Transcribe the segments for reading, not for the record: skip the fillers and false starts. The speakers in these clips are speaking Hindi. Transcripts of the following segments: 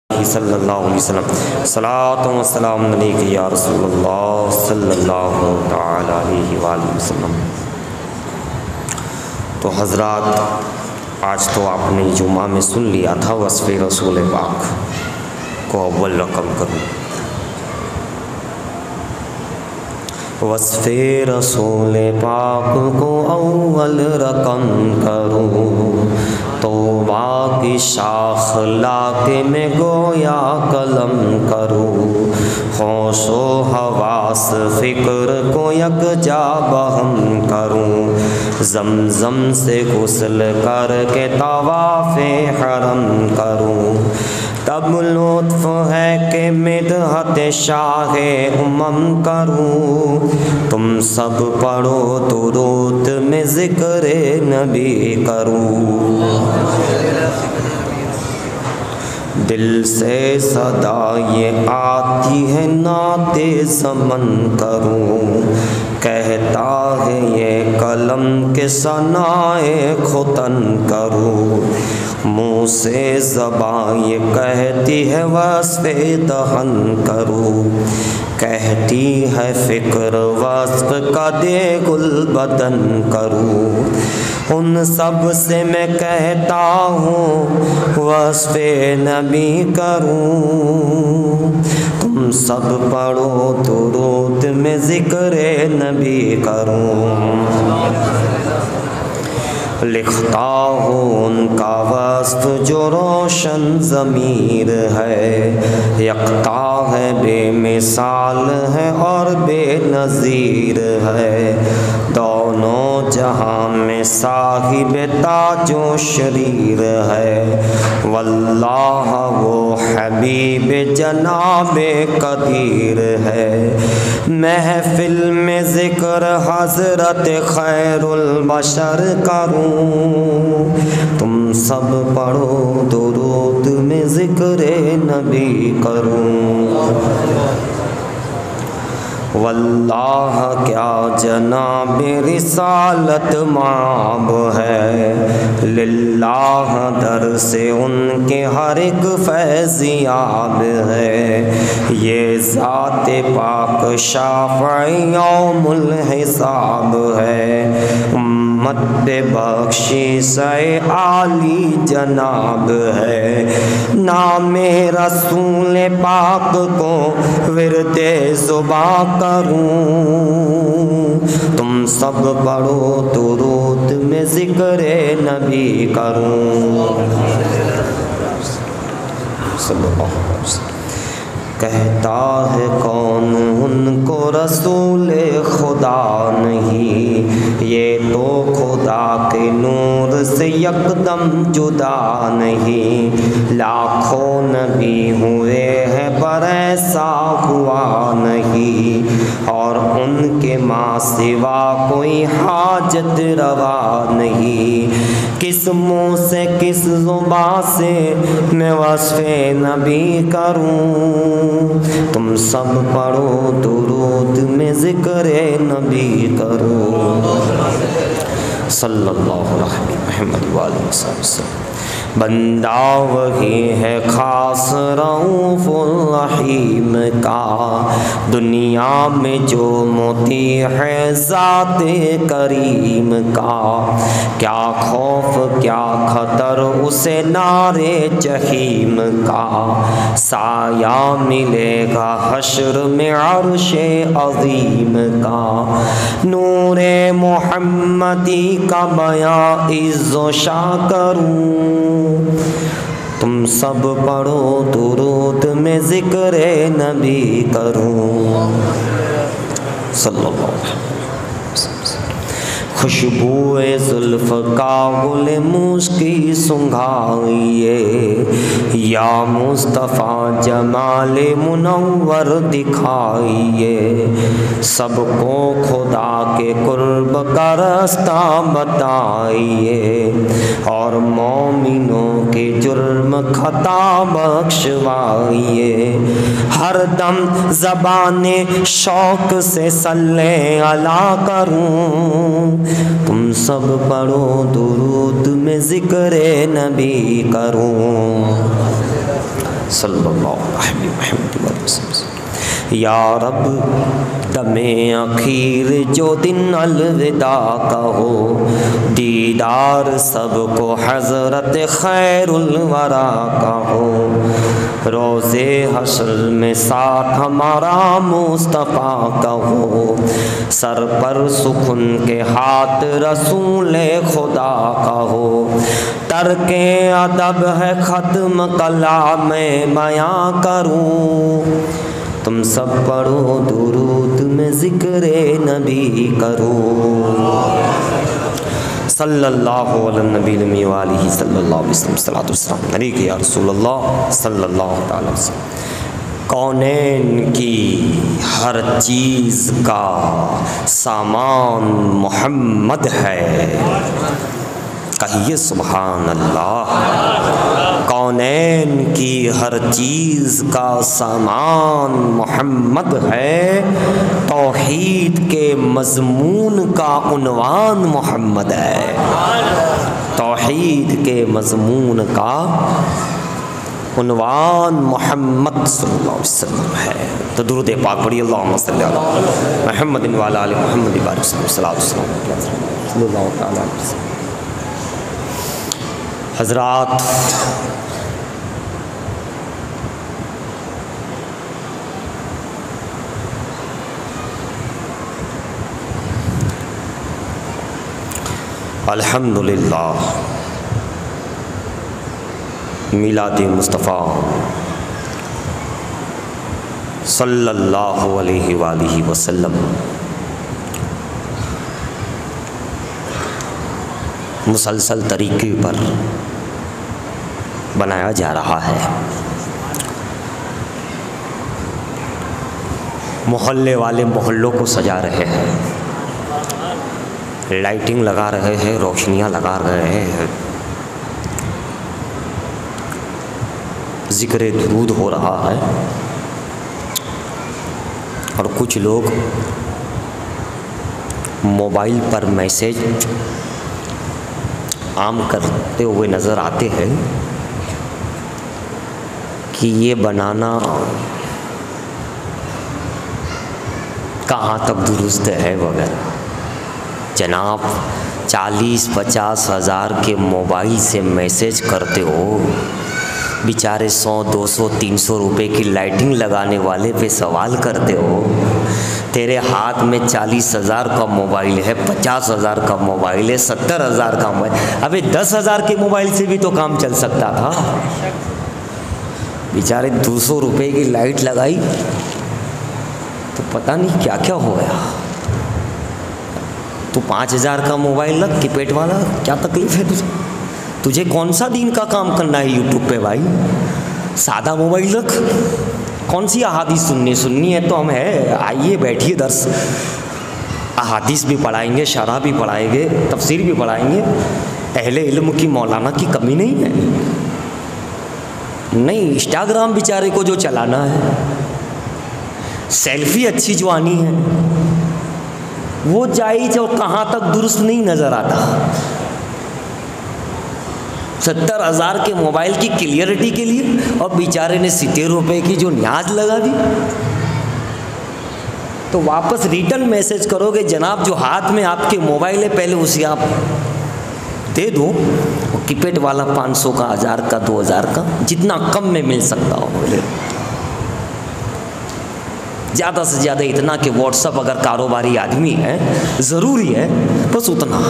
सल्लल्लाहु अलैहि वसल्लम सलातो व सलाम अलैका या रसूलल्लाह सल्लल्लाहु तआला अलैहि वसल्लम। तो हज़रात, आज तो आपने जुमा में सुन लिया था वस्फ़े रसूल पाक को अव्वल रकम करूँ। वस्फ़े रसूल पाक को अव्वल रकम करूँ, तौबा की शाख लाके में गोया कलम करूँ। होशो हवास फ़िक्र को यकजा बहम करूँ। ज़मज़म से गुस्ल करके तवाफ़े हरम करूँ। तब लुत्फ़ है कि मिदहत शाहे उमम करूँ। तुम सब पढ़ो दुरूद में ज़िक्र नबी करूँ। दिल से सदा ये आती है नाते ज़मन करूँ। कहता है ये कलम के सनाए खुतन करूँ। मुँह से ज़बान ये कहती है वस्फ़े दहन करूँ। कहती है फ़िक्र वस्फ़ का दे गुल बदन करूँ। उन सब से मैं कहता हूँ वस्फ़े नबी करूँ। तुम सब पढ़ो दुरूद में ज़िक्र नबी करूँ। लिखता हूँ उनका वस्फ़ जो रोशन ज़मीर है। यकता है, बेमिसाल है और बेनज़ीर है। दोनों जहाँ में साहिब ताजो शरीर है। वल्लाह वो हबीब जनाबे कदीर है। महफिल में ज़िक्र हज़रत खैरुल बशर करूँ। तुम सब पढ़ो दुरूद में ज़िक्र नबी करूँ। वल्लाह क्या जनाब रिसालत माब है। लिल्लाह दर से उनके हर एक फैज़याब है। ये ज़ाते पाक शाफ़ई यौमुल हिसाब है। उम्मत पे बख्शिश आली जनाब है। नामे रसूल पाक को विरदे ज़ुबा करूँ। तुम सब पढ़ो दुरूद में ज़िक्र नबी करूँ। कहता है कौन उनको रसूल खुदा नहीं। ये तो खुदा के नूर से यकदम जुदा नहीं। लाखों नबी हुए हैं पर ऐसा हुआ नहीं। और उनके माँ सिवा कोई हाजत रवा नहीं। किस मुँह से किस ज़ुबान से मैं वस्फ़े नबी करूँ। तुम सब पढ़ो दुरूद में ज़िक्र नबी करो। सल्लल्लाहु अलैहि वसल्लम। बंदा वही है खास रऊफ़ुर रहीम का। दुनिया में जो मोती है ज़ाते करीम का। क्या खौफ क्या खतर उसे नारे जहीम का। साया मिलेगा हश्र में अर्शे अज़ीम का। नूरे मोहम्मदी का बयां इज़्ज़ो शा करूँ। तुम सब पढ़ो दुरूद में ज़िक्र नबी करूँ। सल्लल्लाहु अलैहि वसल्लम। खुशबुए ज़ुल्फ़ का गुल मुश्की सुंघाइए। या मुस्तफ़ा जमाल मुनव्वर दिखाइए। सबको खुदा के कुर्ब का रास्ता बताइए। और मोमिनों के जुर्म खता बख्शवाइए। हर दम ज़बाने शौक़ से सल्ले अला करूँ। तुम सब पढ़ो दुरूद में ज़िक्र नबी करूँ। सल्लल्लाहु अलैहि वसल्लम। या रब दमे अखीर जो दिन अलविदा का हो, दीदार सबको हज़रत खैरुल वरा का हो, रोज़े हश्र में साथ हमारा मुस्तफ़ा का हो, सर पर सुखुन के हाथ रसूले खुदा का हो, तर्के अदब है ख़त्म कलाम में बयां करूं, तुम सब पढ़ो दुरूद में ज़िक्रे नबी करो। सल्लल्लाहु अलैहि नबी व आलिहि सल्लल्लाहु अलैहि वसल्लम। सलातु वस्सलाम अलैका या रसूलल्लाह सल्लल्लाहु अलैहि वसल्लम। कौनैन की हर चीज़ का सामान मोहम्मद है, कहिए सुभान अल्लाह। कौनैन की हर चीज़ का सामान मोहम्मद है, तौहीद के मज़मून का उन्वान मोहम्मद है, तौहीद के मज़मून का उन्वान मोहम्मद सल्लल्लाहु अलैहि वसल्लम है। तो दुरूद पाक पढ़िए, अल्लाहुम्मा सल्लि अला मुहम्मदिन व अला आलि मुहम्मद व बारिक सल्लल्लाहु अलैहि वसल्लम। हज़रात, अल्हम्दुलिल्लाह मिलाद मुस्तफ़ा सल्लल्लाहु अलैहि वसल्लम मुसलसल तरीके पर बनाया जा रहा है। मोहल्ले वाले मोहल्लों को सजा रहे हैं, लाइटिंग लगा रहे हैं, रोशनियां लगा रहे हैं, ज़िक्र दुरूद हो रहा है, और कुछ लोग मोबाइल पर मैसेज आम करते हुए नज़र आते हैं कि ये बनाना कहाँ तक दुरुस्त है वगैरह। जनाब, 40-50 हज़ार के मोबाइल से मैसेज करते हो, बेचारे 100, 200, 300 रुपए की लाइटिंग लगाने वाले पे सवाल करते हो। तेरे हाथ में 40,000 का मोबाइल है, 50,000 का मोबाइल है, 70,000 का मोबाइल। अबे 10,000 के मोबाइल से भी तो काम चल सकता था। बेचारे 200 रुपए की लाइट लगाई तो पता नहीं क्या क्या हो गया। तो 5,000 का मोबाइल लग, कीपैड वाला, क्या तकलीफ है तुझे? तुझे कौन सा दीन का काम करना है यूट्यूब पे भाई? सादा मोबाइल रख। कौन सी अहादीस सुननी है तो हम है, आइए बैठिए, दर्स अहादीस भी पढ़ाएंगे, शरह भी पढ़ाएंगे, तफसीर भी पढ़ाएंगे। अहले इल्म की मौलाना की कमी नहीं है। नहीं, इंस्टाग्राम बेचारे को जो चलाना है, सेल्फी अच्छी जो आनी है, वो जायज़ और कहाँ तक दुरुस्त नहीं नज़र आता। 70,000 के मोबाइल की क्लियरिटी के लिए और बेचारे ने 70 रुपए की जो न्याज लगा दी। तो वापस रिटर्न मैसेज करोगे, जनाब जो हाथ में आपके मोबाइल है पहले उसे आप दे दो। वो कीपैड वाला 500 का, 1000 का, 2000 का, जितना कम में मिल सकता हो बोले। ज़्यादा से ज़्यादा इतना कि व्हाट्सअप अगर कारोबारी आदमी है, ज़रूरी है, बस उतना।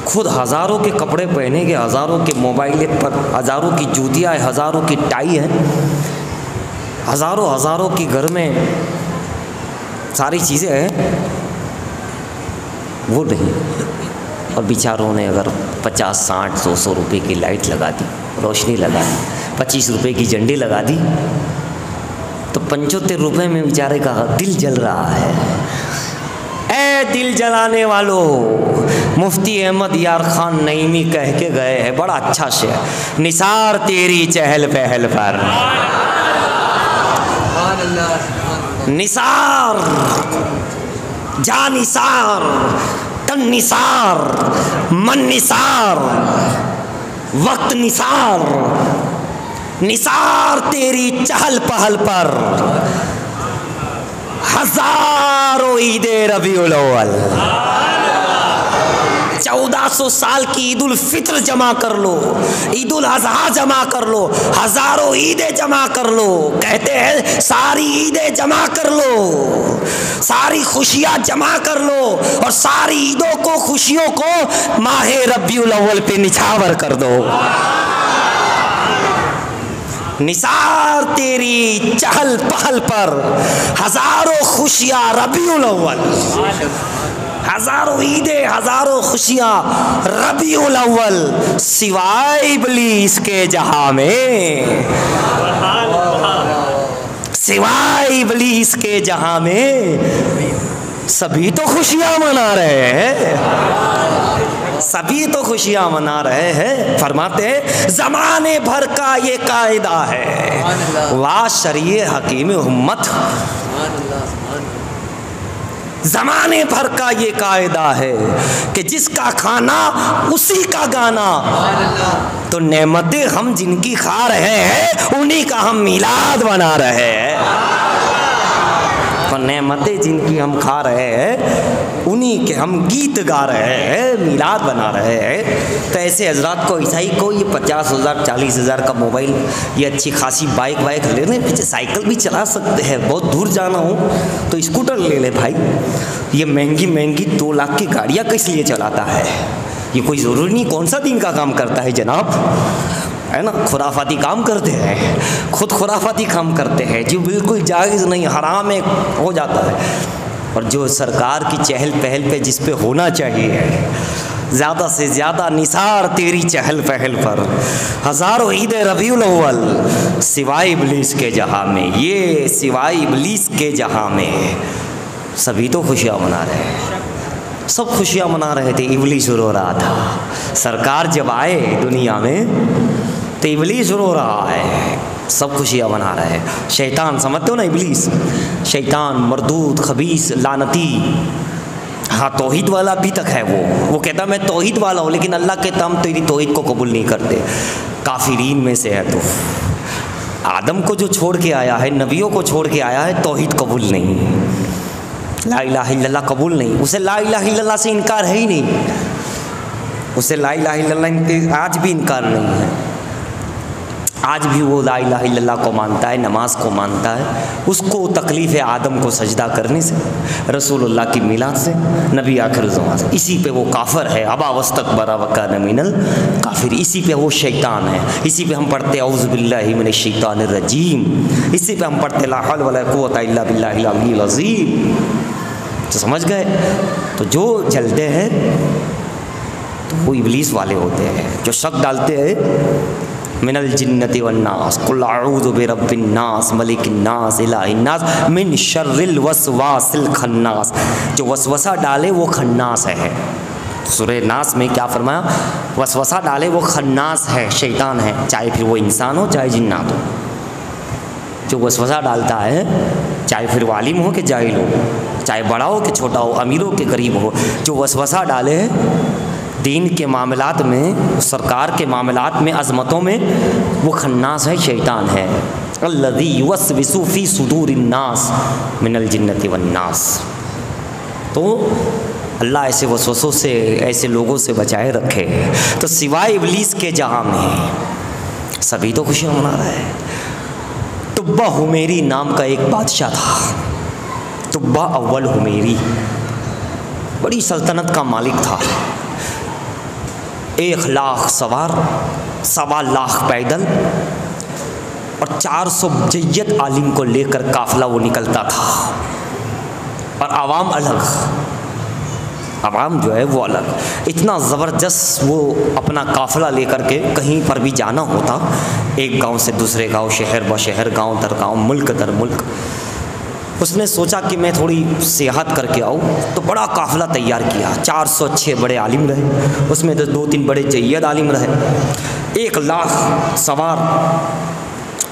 खुद हज़ारों के कपड़े पहनेंगे, हज़ारों के मोबाइल पर, हज़ारों की जूतियाँ है, हज़ारों की टाई है, हज़ारों की घर में सारी चीज़ें हैं, वो नहीं। और बेचारों ने अगर 50, 60, 200 रुपए की लाइट लगा दी, रोशनी लगा दी, 25 रुपए की झंडी लगा दी, तो 75 रुपए में बेचारे का दिल जल रहा है। ए दिल जलाने वालों, मुफ्ती अहमद यार खान नईमी कह के गए हैं, बड़ा अच्छा शेर, निसार तेरी चहल पहल पर, निसार जा निसार, तन निसार, मन निसार, वक्त निसार, निसार तेरी चहल पहल पर हजारों ईदे रबीउल अव्वल। 1400 साल की ईद उल फित्र जमा कर लो, ईद उल अजहा जमा कर लो, हजारों ईदें जमा कर लो। कहते हैं सारी ईदें जमा कर लो, सारी खुशियां जमा कर लो और सारी ईदों को, खुशियों को माहे रबीउल अव्वल पे निछावर कर दो। निसार तेरी चहल पहल पर हजारों खुशियां रबीउल अव्वल, हजारों ईदें, हजारों खुशियां रबीउल अव्वल, सिवाय इब्लीस के जहां में, सिवाय इब्लीस के जहां में सभी तो खुशियां मना रहे हैं, सभी तो खुशियां मना रहे हैं। फरमाते हैं जमाने भर का ये कायदा है, वाह शरीय हकीम उम्मत, जमाने भर का ये कायदा है कि जिसका खाना उसी का गाना। तो नेमतें हम जिनकी खा रहे हैं उन्हीं का हम मिलाद बना रहे हैं, और नेमतें जिनकी हम खा रहे हैं उन्हीं के हम गीत गा रहे हैं, मिलाद बना रहे हैं। तो ऐसे हजरात को, ईसाई को ये 50,000 40,000 का मोबाइल, ये अच्छी खासी बाइक वाइक लेने, पीछे साइकिल भी चला सकते हैं। बहुत दूर जाना हो तो स्कूटर ले ले भाई। ये महंगी महंगी 2 लाख की गाड़ियाँ किस लिए चलाता है? ये कोई ज़रूरी नहीं, कौन सा दिन का काम करता है जनाब, है ना? खुराफाती काम करते हैं, खुद खुराफाती काम करते हैं जो बिल्कुल जायज़ नहीं, हराम है, हो जाता है। और जो सरकार की चहल पहल पे जिस पे होना चाहिए, ज़्यादा से ज़्यादा निसार तेरी चहल पहल पर हज़ारों ईद रबीउल अव्वल, सिवाय इब्लीस के जहां में, ये सिवाय इब्लीस के जहां में सभी तो खुशियाँ मना रहे हैं, सब खुशियाँ मना रहे थे। इब्लीस रो रहा था। सरकार जब आए दुनिया में तो इब्लीस रो रहा है, सब खुशियाँ मना रहे हैं। शैतान समझते हो ना, इब्लीस शैतान, मरदूद, खबीस, लानती। हाँ, तौहीद वाला अभी तक है वो कहता मैं तौहीद वाला हूँ, लेकिन अल्लाह कहता हम तेरी तौहीद को कबूल नहीं करते। काफिरीन में से है। तो आदम को जो छोड़ के आया है, नबियों को छोड़ के आया है, तौहीद कबूल नहीं, ला इलाहा इल्लल्लाह कबूल नहीं। उसे ला इलाहा इल्लल्लाह से इनकार है ही नहीं, उसे ला इलाहा इल्लल्लाह आज भी इनकार नहीं है। आज भी वो ला इलाहा इल्लल्लाह को मानता है, नमाज को मानता है। उसको तकलीफ़ है आदम को सजदा करने से, रसूलुल्लाह की मिलाद से, नबी आखिर ज़माना से। इसी पे वो काफिर है, अबा वस्तकबरा वकान मिनल काफिर। इसी पे वो शैतान है। इसी पे हम पढ़ते औज़ु बिल्लाहि मिनश शैतानिर रजीम। इसी पे हम पढ़ते ला हौल वला कुव्वता इल्ला बिल्लाहिल अलिय्यिल अज़ीम। तो समझ गए? तो जो जलते हैं तो वो इब्लीस वाले होते हैं, जो शक डालते हैं मिनल जिन्नति वन्नास कुल अऊज़ु बिरब्बिन नास मलिकिन नास इलाहिन नास मिन शर्रिल वसवासिल खन्नास। जो वसवसा डाले वो खन्नास है। सूरह नास में क्या फरमाया? वसवसा डाले वो खन्नास है, शैतान है, चाहे फिर वो इंसान हो चाहे जिन्नात हो। जो वसवसा डालता है, चाहे फिर वो आलिम हो कि जाहिल हो, चाहे बड़ा हो कि छोटा हो, अमीर हो कि गरीब हो, जो वसवसा डाले दीन के मामलात में, सरकार के मामलात में, अज़मतों में, वो खन्नास है, शैतान है। अल्लज़ी युवस्विसु फ़ी सुदूरिन नास मिनल जिन्नति वन्नास। तो अल्लाह ऐसे वसवसों से, ऐसे लोगों से बचाए रखे। तो सिवाय इब्लीस के जहां में सभी तो खुशियाँ मना रहे हैं। तुब्बा हुमेरी नाम का एक बादशाह था, तुब्बा अव्वल हुमेरी, बड़ी सल्तनत का मालिक था। 1 लाख सवार, 1.25 लाख पैदल और 400 जय्यद आलिम को लेकर काफिला वो निकलता था। और आवाम अलग, आवाम जो है वो अलग। इतना ज़बरदस्त वो अपना काफिला लेकर के कहीं पर भी जाना होता, एक गांव से दूसरे गांव, शहर ब शहर, गांव दर गांव, मुल्क दर मुल्क। उसने सोचा कि मैं थोड़ी सियाहत करके आऊँ, तो बड़ा काफ़िला तैयार किया। 406 बड़े आलिम रहे, उसमें तो 2-3 बड़े जय्यद आलिम रहे, 1 लाख सवार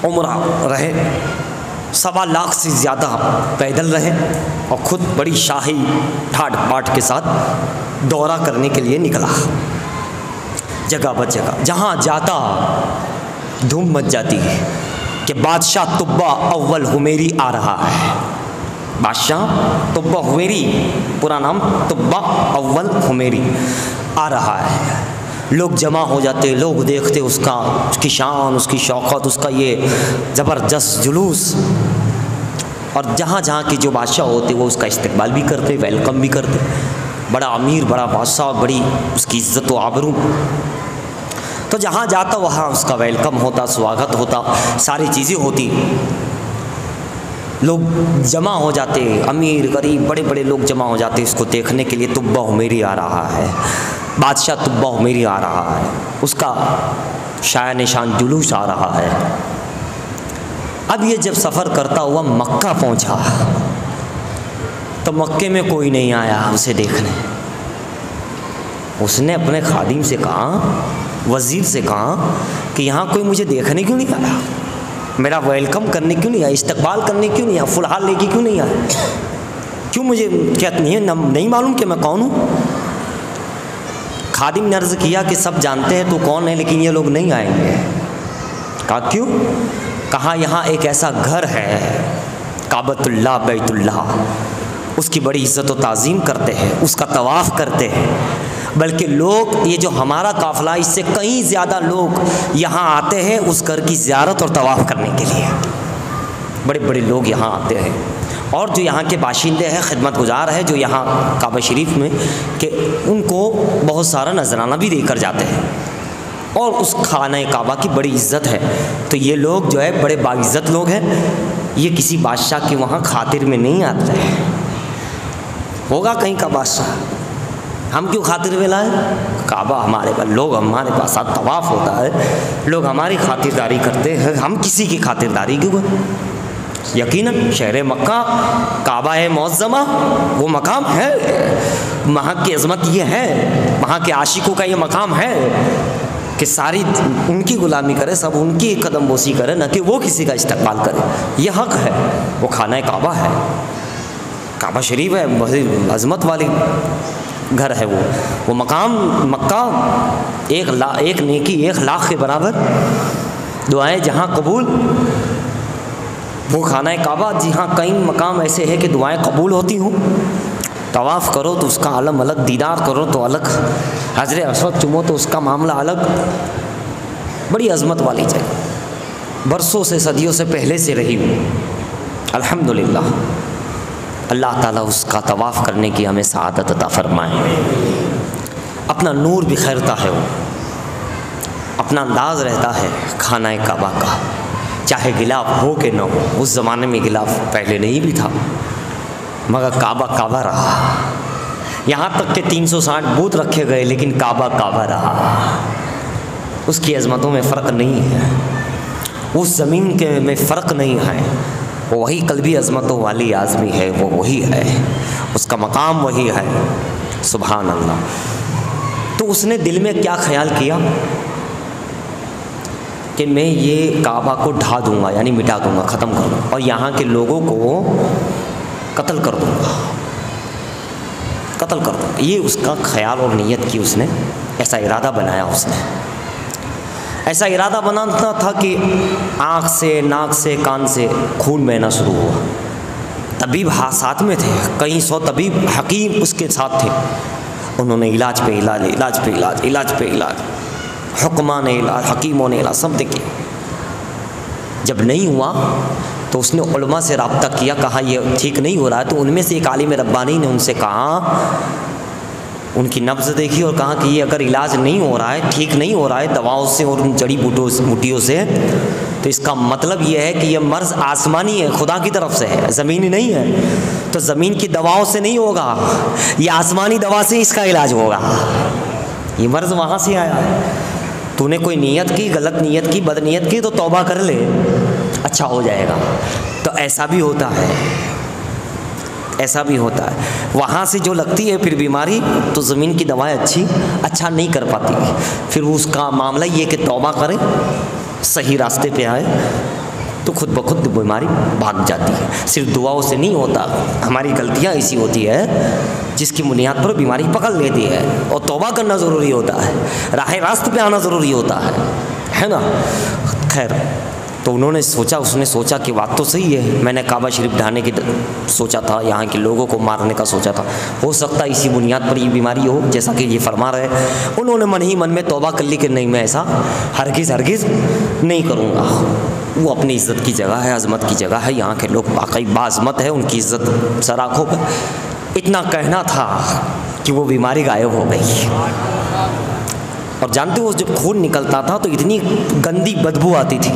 उमरा रहे, 1.25 लाख से ज़्यादा पैदल रहे, और ख़ुद बड़ी शाही ठाट बाट के साथ दौरा करने के लिए निकला। जगह ब जगह जहाँ जाता धूम मच जाती है कि बादशाह तुब्बा अव्वल हुमेरी आ रहा है। बादशाह तुब्बा हुमेरी, पूरा नाम तुब्बा अव्वल हुमेरी आ रहा है। लोग जमा हो जाते, लोग देखते उसका, उसकी शान, उसकी शौकत, उसका ये ज़बरदस्त जुलूस। और जहाँ जहाँ के जो बादशाह होते वो उसका इस्तकबाल भी करते, वेलकम भी करते। बड़ा अमीर, बड़ा बादशाह, बड़ी उसकी इज़्ज़त व आबरू। तो जहाँ जाता वहाँ उसका वेलकम होता, स्वागत होता, सारी चीज़ें होती। लोग जमा हो जाते, अमीर गरीब बड़े बड़े लोग जमा हो जाते इसको देखने के लिए। तुब्बा हुमेरी आ रहा है, बादशाह तुब्बा हुमेरी आ रहा है, उसका शान निशान जुलूस आ रहा है। अब ये जब सफ़र करता हुआ मक्का पहुंचा तो मक्के में कोई नहीं आया उसे देखने। उसने अपने खादिम से कहा, वज़ीर से कहा कि यहाँ कोई मुझे देखने क्यों नहीं आया, मेरा वेलकम करने क्यों नहीं आया, इस्तकबाल करने क्यों नहीं आया, फुलहार लेके क्यों नहीं आया, क्यों मुझे क्या नहीं मालूम कि मैं कौन हूँ। खादिम ने अर्ज़ किया कि सब जानते हैं तू कौन है, लेकिन ये लोग नहीं आएंगे। कहा क्यों? कहा यहाँ एक ऐसा घर है काबतुल्लाह बैतुल्लाह, उसकी बड़ी इज़्ज़त व ताज़ीम करते हैं, उसका तवाफ़ करते हैं। बल्कि लोग, ये जो हमारा काफ़िला, इससे कहीं ज़्यादा लोग यहाँ आते हैं उस घर की ज़ियारत और तवाफ़ करने के लिए। बड़े बड़े लोग यहाँ आते हैं। और जो यहाँ के बाशिंदे हैं, खिदमत गुजार है जो यहाँ काबा शरीफ में, कि उनको बहुत सारा नजराना भी देकर जाते हैं। और उस खाना काबा की बड़ी इज़्ज़त है। तो ये लोग जो है बड़े बाइज़्ज़त लोग हैं, ये किसी बादशाह के वहाँ खातिर में नहीं आते हैं। होगा कहीं का बादशाह, हम क्यों खातिर में लाए? काबा हमारे पास, लोग हमारे पास साथ तवाफ़ होता है, लोग हमारी खातिरदारी करते हैं, हम किसी की खातिरदारी क्यों करें? यकीनन शहर मक्का काबा है मुअज़्ज़मा, वो मकाम है, वहाँ की अज़मत ये है, वहाँ के आशिकों का ये मकाम है कि सारी उनकी गुलामी करे, सब उनकी कदम बोसी करे, न कि वो किसी का इस्तकबाल करे। ये हक़ है, वो खाना काबा है, काबा शरीफ है, बहुत अज़मत वाली घर है वो मकाम मक्का। एक नेकी 1,00,000 के बराबर, दुआएं जहाँ कबूल, वो खाना काबा। जी हाँ, कई मकाम ऐसे हैं कि दुआएं कबूल होती हों। तवाफ़ करो तो उसका आलम अलग, दीदार करो तो अलग, हजरे अस्वद चुमो तो उसका मामला अलग। बड़ी अज़मत वाली जगह, बरसों से सदियों से पहले से रही हुई। अल्हम्दुलिल्लाह, अल्लाह ताला उसका तवाफ़ करने की हमें सआदत अता फरमाए। अपना नूर बिखरता है वो, अपना अंदाज़ रहता है खाना काबा का, चाहे गिलाफ हो कि न हो। उस ज़माने में गिलाफ पहले नहीं भी था, मगर काबा काबा रहा। यहाँ तक कि 360 बूत रखे गए, लेकिन काबा काबा रहा। उसकी अज़मतों में फ़र्क नहीं है, उस ज़मीन के में फ़र्क नहीं है। वो वही कल्बी अज़मतों वाली आज़मी है, वो वही है, उसका मकाम वही है। सुभान अल्लाह। तो उसने दिल में क्या ख्याल किया कि मैं ये काबा को ढा दूँगा, यानी मिटा दूँगा, ख़त्म कर दूँगा, और यहाँ के लोगों को कत्ल कर दूँगा, कत्ल कर दूँगा। ये उसका ख्याल और नीयत की उसने, ऐसा इरादा बनाया उसने। ऐसा इरादा बनाता था कि आँख से, नाक से, कान से खून बहना शुरू हुआ। तबीब साथ में थे, कई 100 तबीब हकीम उसके साथ थे। उन्होंने इलाज पे इलाज, इलाज पे इलाज, इलाज पे इलाज, हुक्मा ने इलाज, हकीमों ने इलाज, सब देखे। जब नहीं हुआ तो उसने उलमा से रब्ता किया, कहा यह ठीक नहीं हो रहा है। तो उनमें से एक आलिम रब्बानी ने उनसे कहा, उनकी नब्ज़ देखी और कहा कि ये अगर इलाज नहीं हो रहा है, ठीक नहीं हो रहा है दवाओं से और उन जड़ी बूटियों से, तो इसका मतलब ये है कि यह मर्ज़ आसमानी है, खुदा की तरफ से है, ज़मीनी नहीं है। तो ज़मीन की दवाओं से नहीं होगा, ये आसमानी दवा से इसका इलाज होगा। ये मर्ज़ वहाँ से आया है। तूने कोई नीयत की, गलत नीयत की, बदनीयत की, तो तौबा कर ले, अच्छा हो जाएगा। तो ऐसा भी होता है, ऐसा भी होता है। वहाँ से जो लगती है फिर बीमारी, तो ज़मीन की दवाएं अच्छा नहीं कर पाती। फिर उसका मामला ये कि तौबा करें, सही रास्ते पे आए, तो खुद ब खुद बीमारी भाग जाती है। सिर्फ दुआओं से नहीं होता, हमारी गलतियाँ ऐसी होती है जिसकी बुनियाद पर बीमारी पकड़ लेती है। और तौबा करना ज़रूरी होता है, राह रास्त पे आना ज़रूरी होता है ना। खैर, तो उन्होंने सोचा, उसने सोचा कि बात तो सही है, मैंने काबा शरीफ ढाने की सोचा था, यहाँ के लोगों को मारने का सोचा था, हो सकता है इसी बुनियाद पर ये बीमारी हो, जैसा कि ये फरमा रहे। उन्होंने मन ही मन में तौबा कर ली कि नहीं, मैं ऐसा हरगिज़ हरगिज़ नहीं करूँगा। वो अपनी इज़्ज़त की जगह है, अज़मत की जगह है, यहाँ के लोग वाकई बाज़मत है, उनकी इज़्ज़त सर आँखों पर। इतना कहना था कि वो बीमारी गायब हो गई। और जानते हो जब खून निकलता था तो इतनी गंदी बदबू आती थी,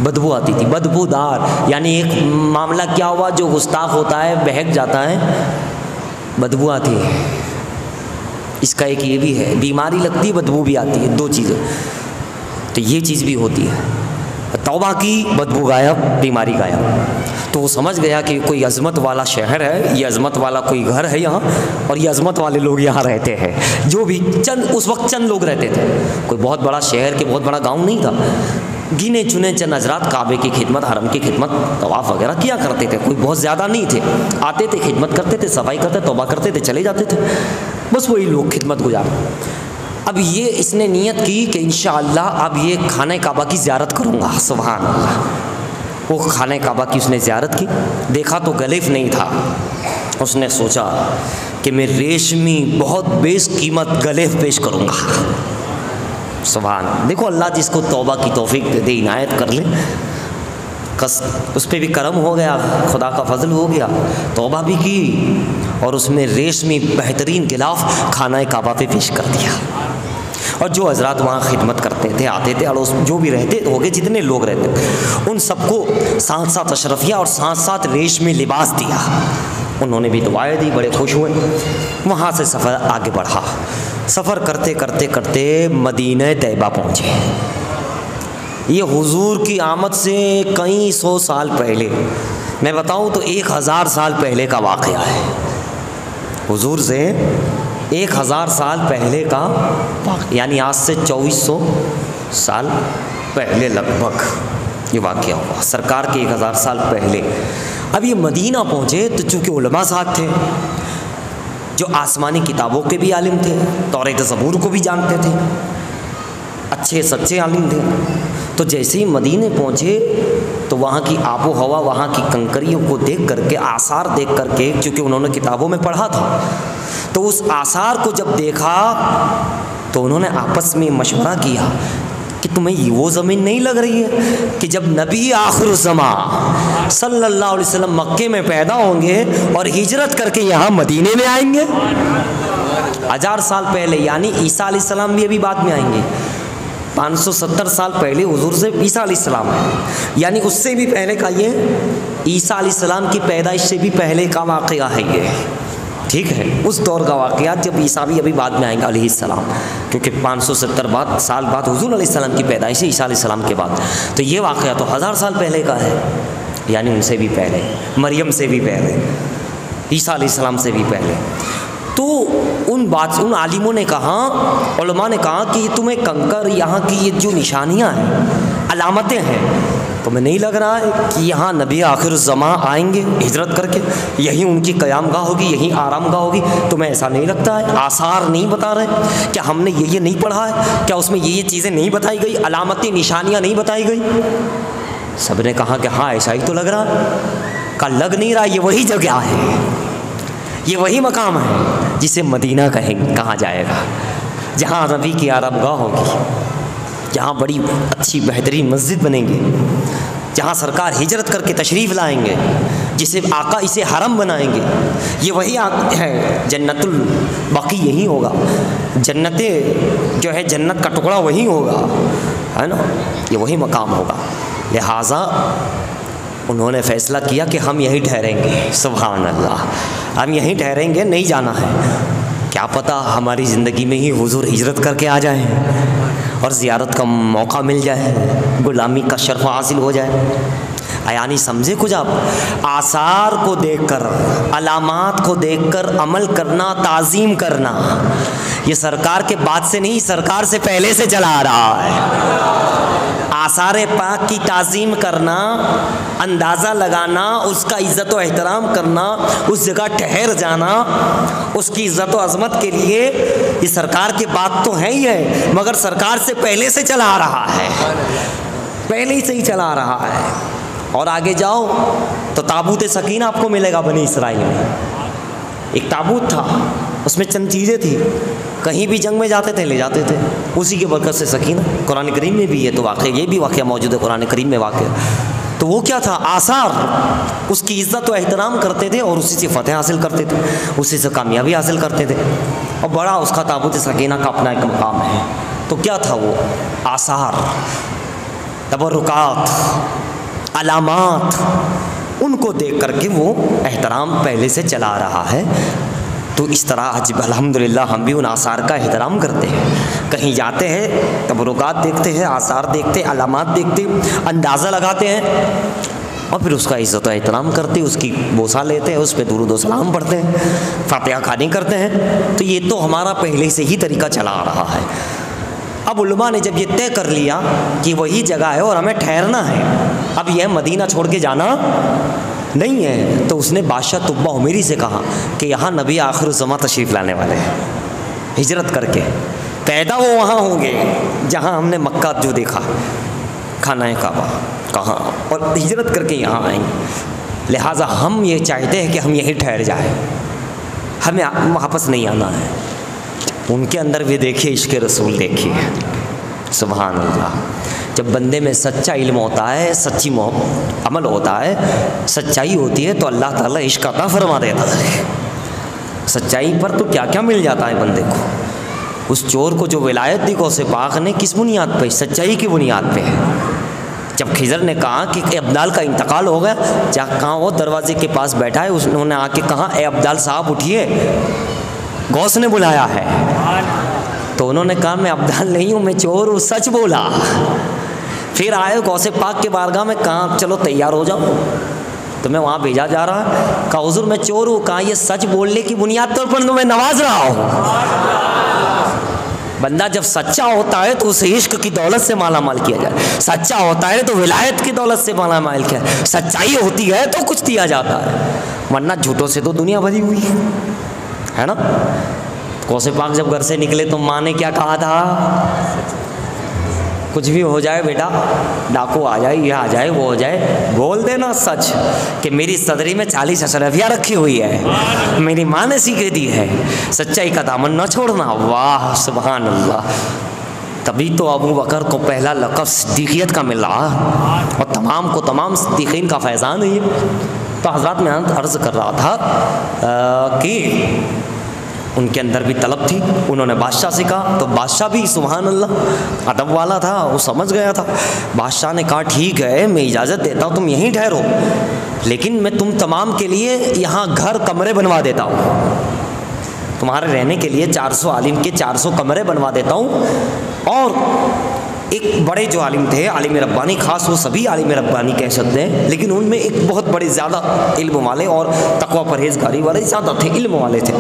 बदबू आती थी, बदबूदार। यानी एक मामला क्या हुआ, जो गुस्ताख होता है बहक जाता है, बदबू आती है। इसका एक ये भी है, बीमारी लगती है, बदबू भी आती है, दो चीज़ें। तो ये चीज़ भी होती है। तौबा की, बदबू गायब, बीमारी गायब। तो वो समझ गया कि कोई अज़मत वाला शहर है, ये अज़मत वाला कोई घर है यहाँ, और ये अज़मत वाले लोग यहाँ रहते हैं। जो भी चंद, उस वक्त चंद लोग रहते थे, कोई बहुत बड़ा शहर के बहुत बड़ा गांव नहीं था। गिने चुने चंद हज़रात काबे की खिदमत, हरम की खिदमत, तवाफ़ वगैरह किया करते थे। कोई बहुत ज़्यादा नहीं थे, आते थे, खिदमत करते थे, सफाई करते, तौबा करते थे, चले जाते थे। बस वही लोग खिदमत गुजार। अब ये इसने नियत की कि इंशाअल्लाह अब ये खाने काबा की ज़ियारत करूँगा। सुभान अल्लाह। वो खाने काबा की उसने ज़ियारत की, देखा तो गलीफ नहीं था। उसने सोचा कि मैं रेशमी बहुत बेशकीमत गलीफ पेश करूँगा। सुभान। देखो अल्लाह जिसको तौबा की तौफीक दे दे, इनायत कर ले, कस उस पर भी करम हो गया, खुदा का फजल हो गया, तौबा भी की और उसमें रेशमी बेहतरीन गिलाफ खाना काबा पे पेश कर दिया। और जो हजरात वहाँ खिदमत करते थे, आते थे, अड़ोस जो भी रहते होंगे, जितने लोग रहते थे, उन सबको साथ साथ अशरफिया और साथ साथ रेशमी लिबास दिया। उन्होंने भी दुआएं दी, बड़े खुश हुए। वहाँ से सफ़र आगे बढ़ा। सफ़र करते करते करते मदीना तैयबा पहुँचे। ये हुजूर की आमद से कई सौ साल पहले, मैं बताऊँ तो 1000 साल पहले का वाक़या है। हुजूर से 1000 साल पहले का, यानी आज से 2400 साल पहले लगभग ये वाक़या हुआ, सरकार के 1000 साल पहले। अब ये मदीना पहुँचे तो चूँकि उलमा साथ थे, जो आसमानी किताबों के भी आलिम थे, तौरात ज़बूर को भी जानते थे, अच्छे सच्चे आलिम थे। तो जैसे ही मदीने पहुँचे तो वहाँ की आबो हवा, वहाँ की कंकरियों को देख करके, आसार देख करके, क्योंकि उन्होंने किताबों में पढ़ा था, तो उस आसार को जब देखा तो उन्होंने आपस में मशवरा किया कि तुम्हें वो ज़मीन नहीं लग रही है कि जब नबी आखिरुज़्ज़मा सल्लल्लाहु अलैहि वसल्लम मक्के में पैदा होंगे और हिजरत करके यहाँ मदीने में आएंगे 1000 साल पहले, यानी ईसा अलैहिस्सलाम भी अभी बाद में आएंगे। 570 साल पहले हुजूर से ईसा अलैहिस्सलाम है, यानी उससे भी पहले का ये ईसा अलैहिस्सलाम की पैदाइश से भी पहले का वाक़या है ये, ठीक है, उस दौर का वाक़या जब ईसा भी अभी बाद में आएंगे अलैहिस्सलाम, क्योंकि 570 साल बाद हुजूर अलैहिस्सलाम की पैदाइश है, ईसा अलैहिस्सलाम के बाद। तो ये वाक़या तो 1000 साल पहले का है, यानी उनसे भी पहले, मरियम से भी पहले, ईसा अलैहिस्सलाम से भी पहले। तो उन आलिमों ने कहा, उलमा ने कहा कि तुम्हें कंकर, यहाँ की ये जो निशानियाँ हैं, अलामतें हैं, तुम्हें नहीं लग रहा है कि यहाँ नबी आखिरुज़्ज़मा आएंगे हिजरत करके, यहीं उनकी क़यामगाह होगी, यहीं आरामगाह होगी? तुम्हें ऐसा नहीं लगता है? आसार नहीं बता रहे? क्या हमने ये नहीं पढ़ा है? क्या उसमें ये चीज़ें नहीं बताई गई? अलामतें, निशानियाँ नहीं बताई गई? सब ने कहा कि हाँ ऐसा ही तो लग रहा है। का लग नहीं रहा, ये वही जगह है, ये वही मकाम है जिसे मदीना कहा जाएगा, जहाँ नबी की आरामगाह होगी, जहाँ बड़ी अच्छी बेहतरीन मस्जिद बनेंगे, जहाँ सरकार हिजरत करके तशरीफ़ लाएंगे, जिसे आका इसे हरम बनाएंगे। ये वही है, जन्नतुल बाकी यही होगा, जन्नतें जो है जन्नत का टुकड़ा वही होगा, है ना, ये वही मकाम होगा। लिहाजा उन्होंने फ़ैसला किया कि हम यहीं ठहरेंगे। सुभान अल्लाह, हम यहीं ठहरेंगे, नहीं जाना है। क्या पता हमारी ज़िंदगी में ही हुजूर हिजरत करके आ जाए और ज़ियारत का मौका मिल जाए, गुलामी का शर्फ हासिल हो जाए। यानी समझे कुछ आप? आसार को देखकर, अलामात को देखकर अमल करना, ताज़ीम करना, ये सरकार के बाद से नहीं, सरकार से पहले से चला आ रहा है। आसार पाक की ताज़ीम करना, अंदाज़ा लगाना, उसका इज़्ज़त व एहतराम करना, उस जगह ठहर जाना, उसकी इज़्ज़त व अज़मत के लिए ये सरकार की बात तो है ही है, मगर सरकार से पहले से चला आ रहा है। पहले ही से ही चला रहा है। और आगे जाओ तो ताबूत सकीना आपको मिलेगा बनी इसराइल में। एक ताबूत था, उसमें चंद चीज़ें थी, कहीं भी जंग में जाते थे ले जाते थे, उसी की बरकत से सकीना। कुरान करीम में भी है तो वाक़या, ये भी वाक़या मौजूद है कुरान करीम में वाक़या। तो वो क्या था, आसार, उसकी इज़्ज़त व एहतराम करते थे और उसी से फतेह हासिल करते थे, उसी से कामयाबी हासिल करते थे। और बड़ा उसका ताबूत सकीना का अपना एक मकाम है। तो क्या था वो आसार, तबरुकात, अलामात, उनको देख करके वो एहतराम पहले से चला रहा है। तो इस तरह आज अल्हम्दुलिल्लाह हम भी उन आसार का एहतराम करते हैं। कहीं जाते हैं तबरुकात देखते हैं, आसार देखते हैं, अलामात देखते हैं, अंदाज़ा लगाते हैं और फिर उसका इज़्ज़त एहतराम करते हैं, उसकी बोसा लेते हैं, उस पर दुरूद व सलाम पढ़ते हैं, फातिहा खानी करते हैं। तो ये तो हमारा पहले से ही तरीका चला आ रहा है। अब उलमा ने जब ये तय कर लिया कि वही जगह है और हमें ठहरना है, अब यह मदीना छोड़ के जाना नहीं है, तो उसने बादशाह तुब्बा उमेरी से कहा कि यहाँ नबी आखिर ज़मा तशरीफ़ लाने वाले हैं, हिजरत करके पैदा वो वहाँ होंगे जहाँ हमने मक्का जो देखा, खाना काबा कहाँ, और हिजरत करके यहाँ आएंगे। लिहाजा हम ये चाहते हैं कि हम यहीं ठहर जाए, हमें वापस नहीं आना है। उनके अंदर भी देखिए इश्क़ रसूल, देखिए सुभान अल्लाह। जब बंदे में सच्चा इल्म होता है, सच्ची अमल होता है, सच्चाई होती है, तो अल्लाह ताला इश्क़ अता फरमा देता है। सच्चाई पर तो क्या क्या मिल जाता है बंदे को। उस चोर को जो विलायत दी गौसे पाक ने किस बुनियाद पे, सच्चाई की बुनियाद पे है। जब खिजर ने कहा कि अब्दाल का इंतकाल हो गया, जहाँ कहाँ वो दरवाजे के पास बैठा है, उन्होंने आके कहा ए अब्दाल साहब उठिए, गौस ने बुलाया है। तो उन्होंने कहा मैं अब्दाल नहीं हूँ, मैं चोर हूँ, सच बोला। फिर आए गौसे पाक के बारगाह में, कहा चलो तैयार हो जाओ, तो मैं वहाँ भेजा जा रहा है। कहा हुजूर मैं चोर हूँ। कहा ये सच बोलने की बुनियाद तौर पर तो मैं नवाज रहा हूँ। बंदा जब सच्चा होता है तो उसे इश्क की दौलत से माला माल किया जाए, सच्चा होता है तो विलायत की दौलत से माला माल किया जाए, सच्चाई होती है तो कुछ दिया जाता है, वरना झूठों से तो दुनिया भरी हुई है ना। गौसे पाक जब घर से निकले तो माँ ने क्या कहा था, कुछ भी हो जाए बेटा, डाकू आ जाए, ये आ जाए, वो हो जाए, बोल देना सच कि मेरी सदरी में 40 अशरफियाँ रखी हुई है, मेरी माँ ने सीख दी है, सच्चाई का दामन न छोड़ना। वाह सुभान अल्लाह। तभी तो अबू बकर को पहला लक़ब सिद्दीक़ियत का मिला और तमाम को तमाम सिद्दीक़ीन का फैज़ान है। तो हज़रत मैं अर्ज़ कर रहा था कि उनके अंदर भी तलब थी, उन्होंने बादशाह से कहा, तो बादशाह भी सुभान अल्लाह अदब वाला था, वो समझ गया था। बादशाह ने कहा ठीक है मैं इजाज़त देता हूँ, तुम यहीं ठहरो, लेकिन मैं तुम तमाम के लिए यहाँ घर कमरे बनवा देता हूँ, तुम्हारे रहने के लिए 400 आलिम के 400 कमरे बनवा देता हूँ। और एक बड़े जो आलिम थे, आलिम रब्बानी, ख़ास वो सभी आलिम रब्बानी कह सकते हैं, लेकिन उनमें एक बहुत बड़े ज़्यादा इल्म वाले और तक़वा परहेज़गारी वाले ज़्यादा थे, इल्म वाले थे।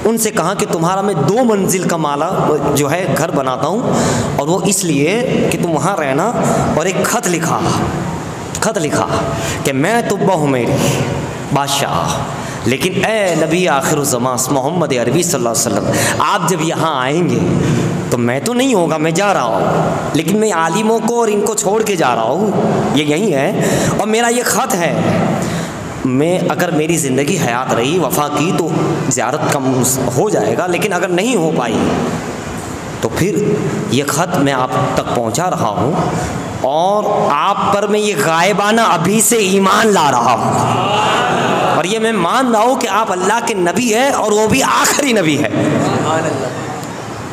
उनसे कहा कि तुम्हारा मैं 2 मंजिल का माला जो है घर बनाता हूँ, और वो इसलिए कि तुम वहाँ रहना। और एक ख़त लिखा कि मैं तुब्बा हूँ मेरी बादशाह, लेकिन ए नबी आखिर ज़मां मोहम्मद अरबी सल्लल्लाहु अलैहि वसल्लम, आप जब यहाँ आएंगे तो मैं तो नहीं होगा, मैं जा रहा हूँ, लेकिन मैं आलिमों को और इनको छोड़ के जा रहा हूँ, ये यही है। और मेरा ये ख़त है, मैं अगर मेरी ज़िंदगी हयात रही, वफ़ा की, तो ज़ियारत कम हो जाएगा, लेकिन अगर नहीं हो पाई तो फिर ये ख़त मैं आप तक पहुँचा रहा हूँ और आप पर मैं ये गायबाना अभी से ईमान ला रहा हूँ, और ये मैं मान रहा हूँ कि आप अल्लाह के नबी हैं और वो भी आखिरी नबी है।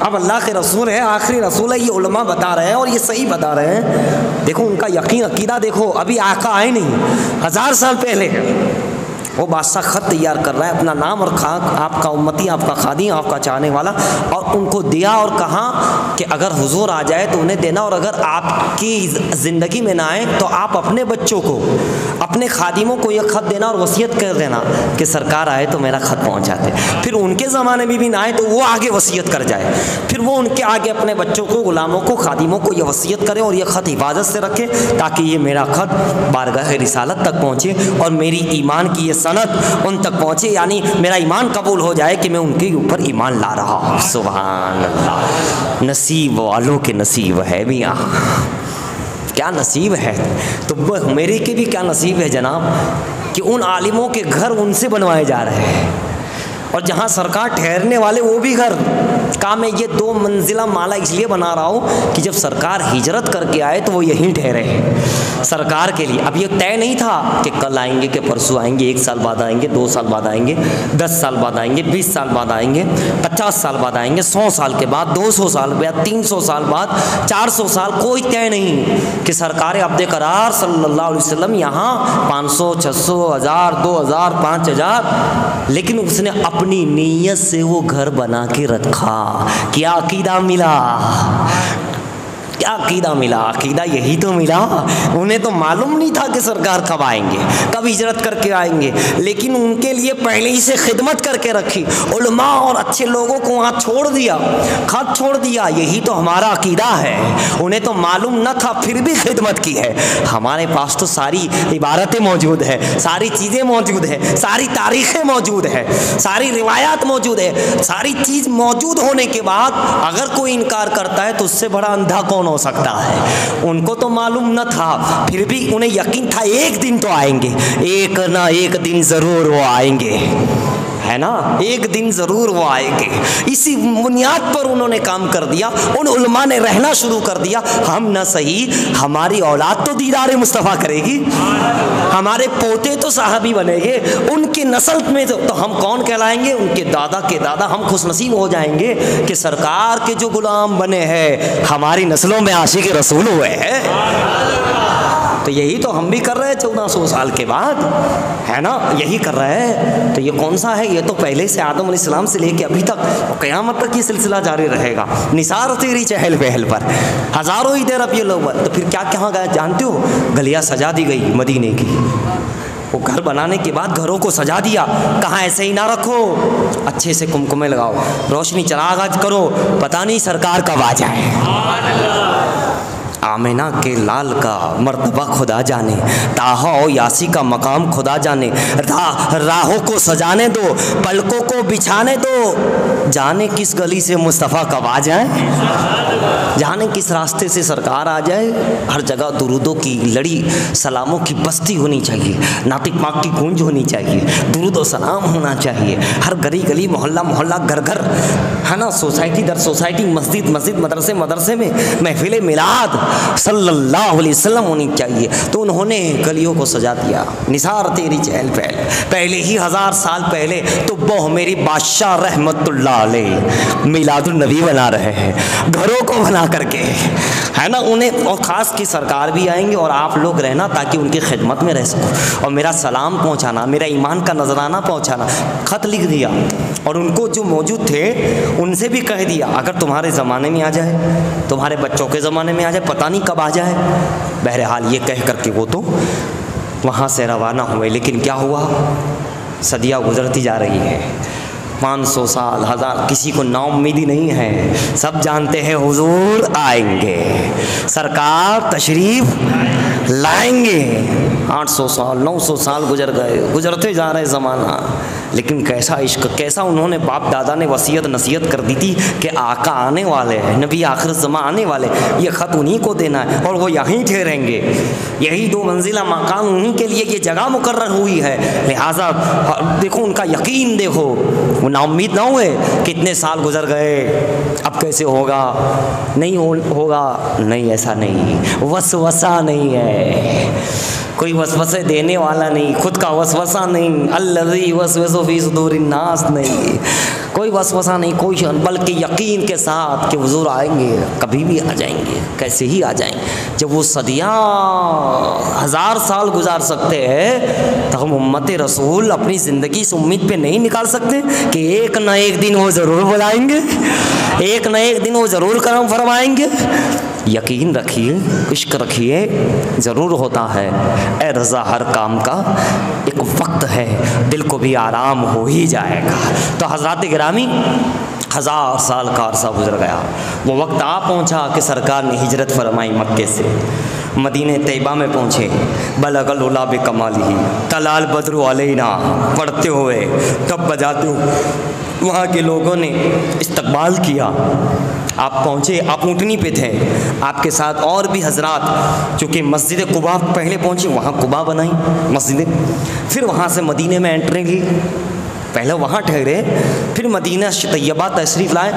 अब अल्लाह के रसूल है, आखिरी रसूल है, ये उलमा बता रहे हैं और ये सही बता रहे हैं। देखो उनका यकीन अकीदा देखो, अभी आका आए नहीं, 1000 साल पहले वो बादशाह ख़त तैयार कर रहा है, अपना नाम और आपका उम्मती, आपका खादी, आपका चाहने वाला, और उनको दिया और कहा कि अगर हुजूर आ जाए तो उन्हें देना, और अगर आपकी ज़िंदगी में ना आए तो आप अपने बच्चों को, अपने खादिमों को यह ख़त देना और वसीयत कर देना कि सरकार आए तो मेरा ख़त पहुँचाते। फिर उनके ज़माने में भी ना आए तो वो आगे वसीयत कर जाए, फिर वो उनके आगे अपने बच्चों को, ग़ुलामों को, खादिमों को यह वसीयत करे और यह ख़त हिफाजत से रखे, ताकि ये मेरा ख़त बारगाह रिसालत तक पहुँचे और मेरी ईमान की ये सनद उन तक पहुँचे, यानी मेरा ईमान कबूल हो जाए कि मैं उनके ऊपर ईमान ला रहा हूँ। सुभान अल्लाह। नसीब वालों के नसीब है मियाँ, क्या नसीब है, तो वह मेरे के भी क्या नसीब है जनाब कि उन आलिमों के घर उनसे बनवाए जा रहे हैं, और जहाँ सरकार ठहरने वाले वो भी घर का। मैं ये 2 मंजिला माला इसलिए बना रहा हूँ कि जब सरकार हिजरत करके आए तो वो यहीं ठहरे हैं सरकार के लिए। अब ये तय नहीं था कि कल आएंगे कि परसों आएंगे, 1 साल बाद आएंगे, 2 साल बाद आएंगे, 10 साल बाद आएंगे, 20 साल बाद आएंगे, 50 साल बाद आएंगे, 100 साल के बाद, 200 साल बाद, 300 साल बाद, 400 साल, कोई तय नहीं कि सरकार अब्द करार सल्लल्लाहु अलैहि वसल्लम यहाँ 500, 600, 1000, 2000, 5000, लेकिन उसने अपनी नीयत से वो घर बना के रखा। क्या अकीदा मिला, क्या अकीदा मिला, अकीदा यही तो मिला। उन्हें तो मालूम नहीं था कि सरकार कब आएंगे, कब हिजरत करके आएंगे, लेकिन उनके लिए पहले ही से खिदमत करके रखी, उलमा और अच्छे लोगों को वहाँ छोड़ दिया, खत छोड़ दिया। यही तो हमारा अकीदा है। उन्हें तो मालूम न था, फिर भी खिदमत की है। हमारे पास तो सारी इबारतें मौजूद है, सारी चीज़ें मौजूद है, सारी तारीखें मौजूद है, सारी रिवायात मौजूद है। सारी चीज़ मौजूद होने के बाद अगर कोई इनकार करता है तो उससे बड़ा अंधा कौन हो सकता है। उनको तो मालूम न था, फिर भी उन्हें यकीन था एक दिन तो आएंगे, एक ना एक दिन जरूर वो आएंगे, है ना, एक दिन जरूर वो आएंगे। इसी बुनियाद पर उन्होंने काम कर दिया। उन उलमा ने रहना शुरू कर दिया। हम न सही, हमारी औलाद तो दीदार मुस्तफ़ा करेगी, हमारे पोते तो साहबी बनेंगे, उनकी नस्ल में तो हम कौन कहलाएंगे, उनके दादा के दादा। हम खुशनसीब हो जाएंगे कि सरकार के जो गुलाम बने हैं हमारी नस्लों में आशिक रसूल हुए हैं। तो यही तो हम भी कर रहे हैं 1400 साल के बाद, है ना, यही कर रहे हैं। तो ये कौन सा है, ये तो पहले से आदम अलैहिस्सलाम से लेके अभी तक और क़यामत तक ये सिलसिला जारी रहेगा। निसार तेरी चहल पहल पर हज़ारों ही देर अब ये लोग। तो फिर क्या कहाँ गया जानते हो, गलियाँ सजा दी गई मदीने की। वो घर बनाने के बाद घरों को सजा दिया, कहाँ ऐसे ही ना रखो, अच्छे से कुमकुमे लगाओ, रोशनी चरागाज करो, पता नहीं सरकार कब आ जाए। आमिना के लाल का मर्तबा खुदा जाने, ताहा और यासी का मकाम खुदा जाने। राहों को सजाने दो, पलकों को बिछाने दो, जाने किस गली से मुस्तफ़ा कब आ जाए, जाने किस रास्ते से सरकार आ जाए। हर जगह दुरूदों की लड़ी, सलामों की बस्ती होनी चाहिए, नातिक पाक की गूंज होनी चाहिए, दुरूद और सलाम होना चाहिए। हर गली गली, मोहल्ला मोहल्ला, घर घर, है ना, सोसाइटी दर सोसाइटी, मस्जिद मस्जिद, मदरसे मदरसे में महफिल मिलाद सल्लल्लाहु अलैहि वसल्लम होनी चाहिए। तो उन्होंने गलियों को सजा दिया। निसार तेरी चहल पहल, पहले ही 1000 साल पहले तो वो मेरी बादशाह रहमतुल्लाह अलैह मिलादुन नबी बना रहे हैं, घरों को बना करके, है ना। उन्हें और ख़ास की सरकार भी आएंगे और आप लोग रहना ताकि उनकी खिदमत में रह सको, और मेरा सलाम पहुँचाना, मेरा ईमान का नजराना पहुँचाना। ख़त लिख दिया और उनको जो मौजूद थे उनसे भी कह दिया, अगर तुम्हारे ज़माने में आ जाए, तुम्हारे बच्चों के ज़माने में आ जाए, पता नहीं कब आ जाए। बहरहाल ये कह करके वो तो वहाँ से रवाना हुए। लेकिन क्या हुआ, सदियाँ गुजरती जा रही है, 500 साल, 1000, किसी को नाउम्मीदी नहीं है। सब जानते हैं हुजूर आएंगे, सरकार तशरीफ़ लाएंगे। 800 साल, 900 साल गुजर गए, गुजरते जा रहे ज़माना। लेकिन कैसा इश्क, कैसा उन्होंने बाप दादा ने वसीयत नसीहत कर दी थी कि आका आने वाले हैं, नबी आखिर ज़मा आने वाले, ये ख़त उन्हीं को देना है और वो यहीं ठहरेंगे। यही 2 मंजिला मकान उन्हीं के लिए ये जगह मुकर्रर हुई है। लिहाजा देखो उनका यकीन, देखो वो नाउम्मीद ना हुए। कितने साल गुजर गए, अब कैसे होगा, नहीं होगा, नहीं, ऐसा नहीं, वसवसा नहीं है, कोई वसवसे देने वाला नहीं, खुद का वसवसा नहीं, अल्लज़ी वसवसु फ़ी सुदूरिन नास नहीं, कोई वसवसा नहीं, कोई, बल्कि यकीन के साथ कि हुजूर आएंगे, कभी भी आ जाएंगे, कैसे ही आ जाएंगे। जब वो सदियाँ 1000 साल गुजार सकते हैं तो हम उम्मत रसूल अपनी ज़िंदगी इस उम्मीद पे नहीं निकाल सकते कि एक ना एक दिन वो ज़रूर बुलाएंगे, एक ना एक दिन वो ज़रूर करम फरमाएंगे। यकीन रखिए, इश्क रखिए, ज़रूर होता है। ए रज़ा, हर काम का एक वक्त है, दिल को भी आराम हो ही जाएगा। तो हज़रात गिरामी, 1000 साल का अरसा गुजर गया। वो वक्त आ पहुँचा कि सरकार ने हिजरत फरमाई मक्के से, मदीने तैयबा में पहुँचे। बलगल उला बेकमाली, तलाल बद्रु अलैना पढ़ते हुए, तब बजाते हुए वहाँ के लोगों ने इस्तकबाल किया। आप पहुँचे, आप ऊँटनी पे थे, आपके साथ और भी हजरात, चूँकि मस्जिद कुबा पहले पहुँचे, वहाँ कुबा बनाई मस्जिद, फिर वहाँ से मदीने में एंट्री ली, पहले वहाँ ठहरे, फिर मदीना तैयबा तशरीफ़ लाए।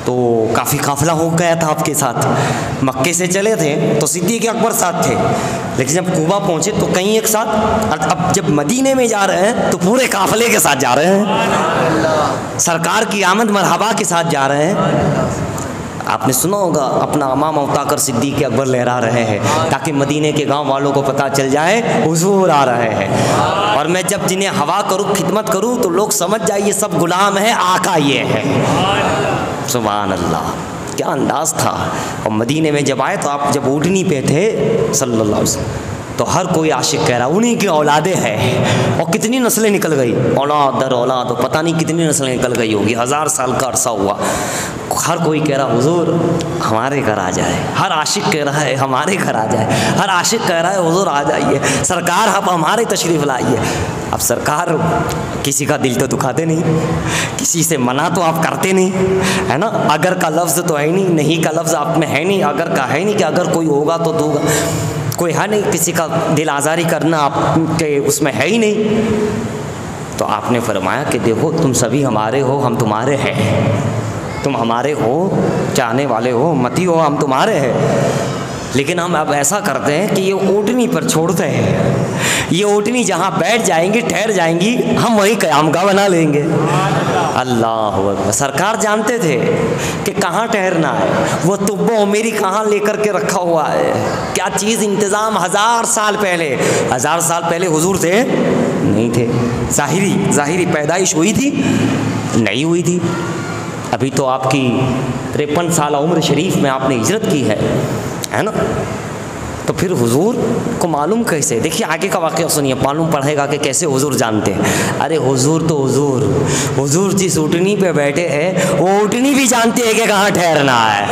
तो काफ़ी काफ़िला हो गया था आपके साथ। मक्के से चले थे तो सिद्दीक़ अकबर साथ थे, लेकिन जब कुबा पहुँचे तो कहीं एक साथ, और अब जब मदीने में जा रहे हैं तो पूरे काफ़िले के साथ जा रहे हैं, सरकार की आमद मरहबा के साथ जा रहे हैं। आपने सुना होगा अपना अमामा उठाकर सिद्दीक़ अकबर लहरा रहे हैं ताकि मदीने के गांव वालों को पता चल जाए हुजूर आ रहे हैं। और मैं जब जिन्हें हवा करूँ, खिदमत करूँ, तो लोग समझ जाए ये सब गुलाम है, आका ये है। सुभान अल्लाह, क्या अंदाज़ था। और मदीने में जब आए तो आप जब ऊँटनी पे थे सल्लल्लाहु अलैहि वसल्लम, तो हर कोई आशिक कह रहा उन्हीं की औलादे हैं। और कितनी नस्लें निकल गई, औलाद दर औलाद, तो पता नहीं कितनी नस्लें निकल गई होगी, 1000 साल का अरसा हुआ। हर कोई कह रहा हुजूर हमारे घर आ जाए, हर आशिक कह रहा है हमारे घर आ जाए, हर आशिक कह रहा है हुजूर आ जाइए, सरकार आप हमारे तशरीफ़ लाइए। अब सरकार किसी का दिल तो दुखाते नहीं, किसी से मना तो आप करते नहीं, है ना। अगर का लफ्ज़ तो है नहीं, नहीं का लफ्ज़ आप में है नहीं, अगर का है नहीं कि अगर कोई होगा तो दूंगा, कोई है नहीं, किसी का दिल आज़ारी करना आपके उसमें है ही नहीं। तो आपने फरमाया कि देखो तुम सभी हमारे हो, हम तुम्हारे हैं, तुम हमारे हो, चाहने वाले हो, मती हो, हम तुम्हारे हैं। लेकिन हम अब ऐसा करते हैं कि ये ऊँटनी पर छोड़ते हैं, ये ऊँटनी जहाँ बैठ जाएंगी, ठहर जाएंगी, हम वहीं क़यामगाह बना लेंगे। अल्लाह अकबर। सरकार जानते थे कि कहाँ ठहरना है, वो तुब्बो मेरी कहाँ लेकर के रखा हुआ है, क्या चीज़ इंतज़ाम। 1000 साल पहले, 1000 साल पहले हुजूर थे नहीं थे, ज़ाहिरी पैदाइश हुई थी नहीं हुई थी। अभी तो आपकी 53 साल उम्र शरीफ में आपने हिजरत की है ना। तो फिर हुजूर को मालूम कैसे, देखिए आगे का वाक़या सुनिए, मालूम पड़ेगा कि कैसे हुजूर जानते हैं। अरे हुजूर तो हुजूर जिस ऊँटनी पे बैठे हैं वो ऊँटनी भी जानती है कि कहाँ ठहरना है।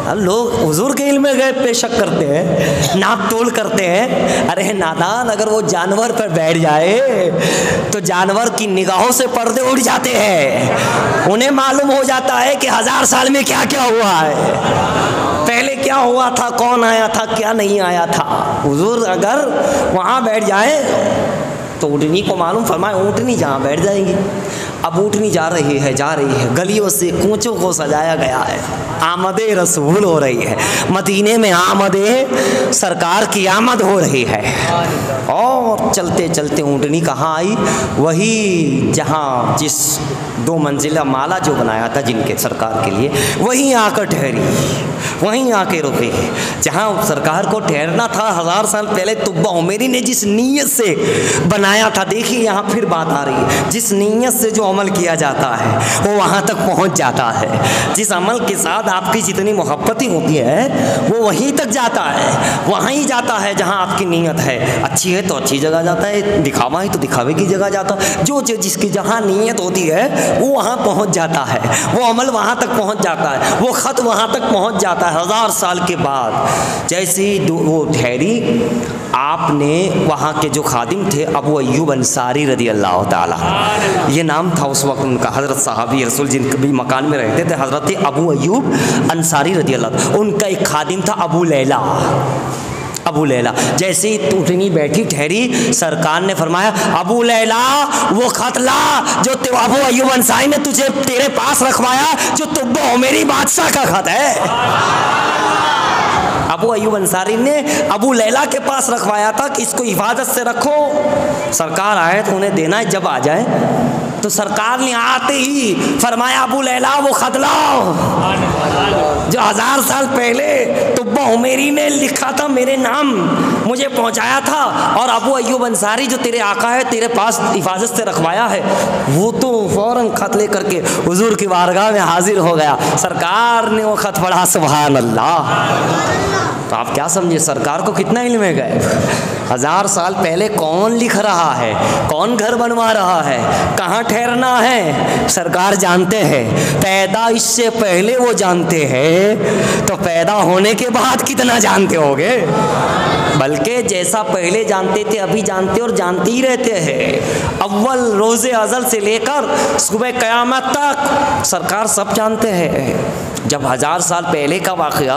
अब लोग हुजूर के इल्म गैब पे शक करते हैं, नाप तोल करते हैं। अरे नादान, अगर वो जानवर पर बैठ जाए तो जानवर की निगाहों से पर्दे उड़ जाते हैं, उन्हें मालूम हो जाता है कि 1000 साल में क्या क्या हुआ है, पहले क्या हुआ था, कौन आया था, क्या नहीं आया था। हुजूर अगर वहाँ बैठ जाए तो ऊँटनी को मालूम, फरमाए ऊँटनी जहाँ बैठ जाएगी। अब ऊँटनी जा रही है, गलियों से कूचों को सजाया गया है, आमदे रसूल हो रही है, मदीने में आमदे सरकार की आमद हो रही है। और चलते चलते ऊँटनी कहाँ आई, वही जहाँ जिस 2 मंजिला माला जो बनाया था जिनके सरकार के लिए, वहीं आकर ठहरी, वहीं आके रुके जहाँ सरकार को ठहरना था 1000 साल पहले। तुब्बा उमेरी ने जिस नीयत से बनाया था, देखिए यहाँ फिर बात आ रही है, जिस नीयत से जो अमल किया जाता है वो वहाँ तक पहुँच जाता है। जिस अमल के साथ आपकी जितनी मोहब्बतें होती है वो वहीं तक जाता है, वहाँ ही जाता है जहाँ आपकी नीयत है। अच्छी है तो अच्छी जगह जाता है, दिखावा है तो दिखावे की जगह जाता है। जो जिसकी जहाँ नीयत होती है वो वहाँ पहुँच जाता है, वो अमल वहाँ तक पहुँच जाता है, वो ख़त वहाँ तक पहुँच जाता है। 1000 साल के बाद जैसे ही वो ठहरी, आपने वहाँ के जो खादिम थे अबू अय्यूब अंसारी रदी अल्लाह ताला, ये नाम था उस वक्त उनका, हज़रत साहबी रसूल जिनके भी मकान में रहते थे, हज़रत अबू अय्यूब अंसारी रदी अल्लाह। उनका एक खादिम था अबू लैला। जैसे ही ऊँटनी बैठी ठहरी, सरकार ने फरमाया अबू लैला वो खत ला जो अबू अय्यूब अंसारी ने तुझे तेरे पास रखवाया, जो तुब्बो मेरी बादशाह का खत है। अबू अय्यूब अंसारी ने अबू लैला के पास रखवाया था कि इसको हिफाजत से रखो, सरकार आए तो उन्हें देना है जब आ जाए। तो सरकार ने आते ही फरमाया अबू लैला वो खत लाओ जो 1000 साल पहले तुब्बा उमेरी ने लिखा था, मेरे नाम मुझे पहुंचाया था, और अबू अय्यूब अंसारी जो तेरे आका है तेरे पास हिफाजत से रखवाया है, वो तो फ़ौरन खत लेकर के हुजूर की बारगाह में हाजिर हो गया। सरकार ने वो खत पढ़ा, सुभान अल्लाह। तो आप क्या समझे सरकार को कितना इल्म है गैब। 1000 साल पहले कौन लिख रहा है, कौन घर बनवा रहा है, कहाँ ठहरना है, सरकार जानते हैं। पैदा इससे पहले वो जानते हैं, तो पैदा होने के बाद कितना जानते होगे। बल्कि जैसा पहले जानते थे अभी जानते और जानते ही रहते हैं। अव्वल रोज़े अज़ल से लेकर सुबह क़यामत तक सरकार सब जानते हैं। जब 1000 साल पहले का वाक़या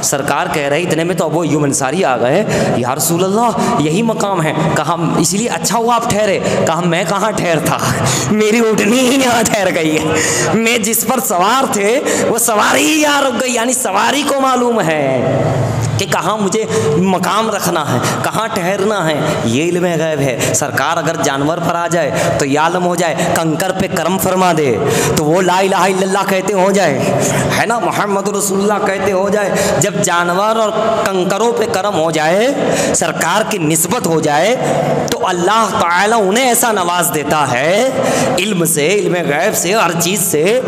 सरकार कह रही, इतने में तो अबू अय्यूब अंसारी आ गए, या रसूल अल्लाह यही मकाम है। कहा इसलिए अच्छा हुआ आप ठहरे। कहा मैं कहाँ ठहरता, मेरी उठनी ही यहाँ ठहर गई है। मैं जिस पर सवार थे वो सवारी ही यहाँ रुक गई। यानी सवारी को मालूम है कि कहाँ मुझे मकाम रखना है, कहाँ ठहरना है, ये इल्म गैब है। सरकार अगर जानवर पर आ जाए तो ये आलम हो जाए, कंकर पे करम फरमा दे तो वो ला इलाहा इल्लल्लाह कहते हो जाए, है ना, मोहम्मद रसूलुल्लाह कहते हो जाए। जब जानवर और कंकरों पे करम हो जाए, सरकार की निस्बत हो जाए, तो अल्लाह ताला उन्हें ऐसा नवाज देता है इल्म से, इल्म गैब से, हर चीज़ से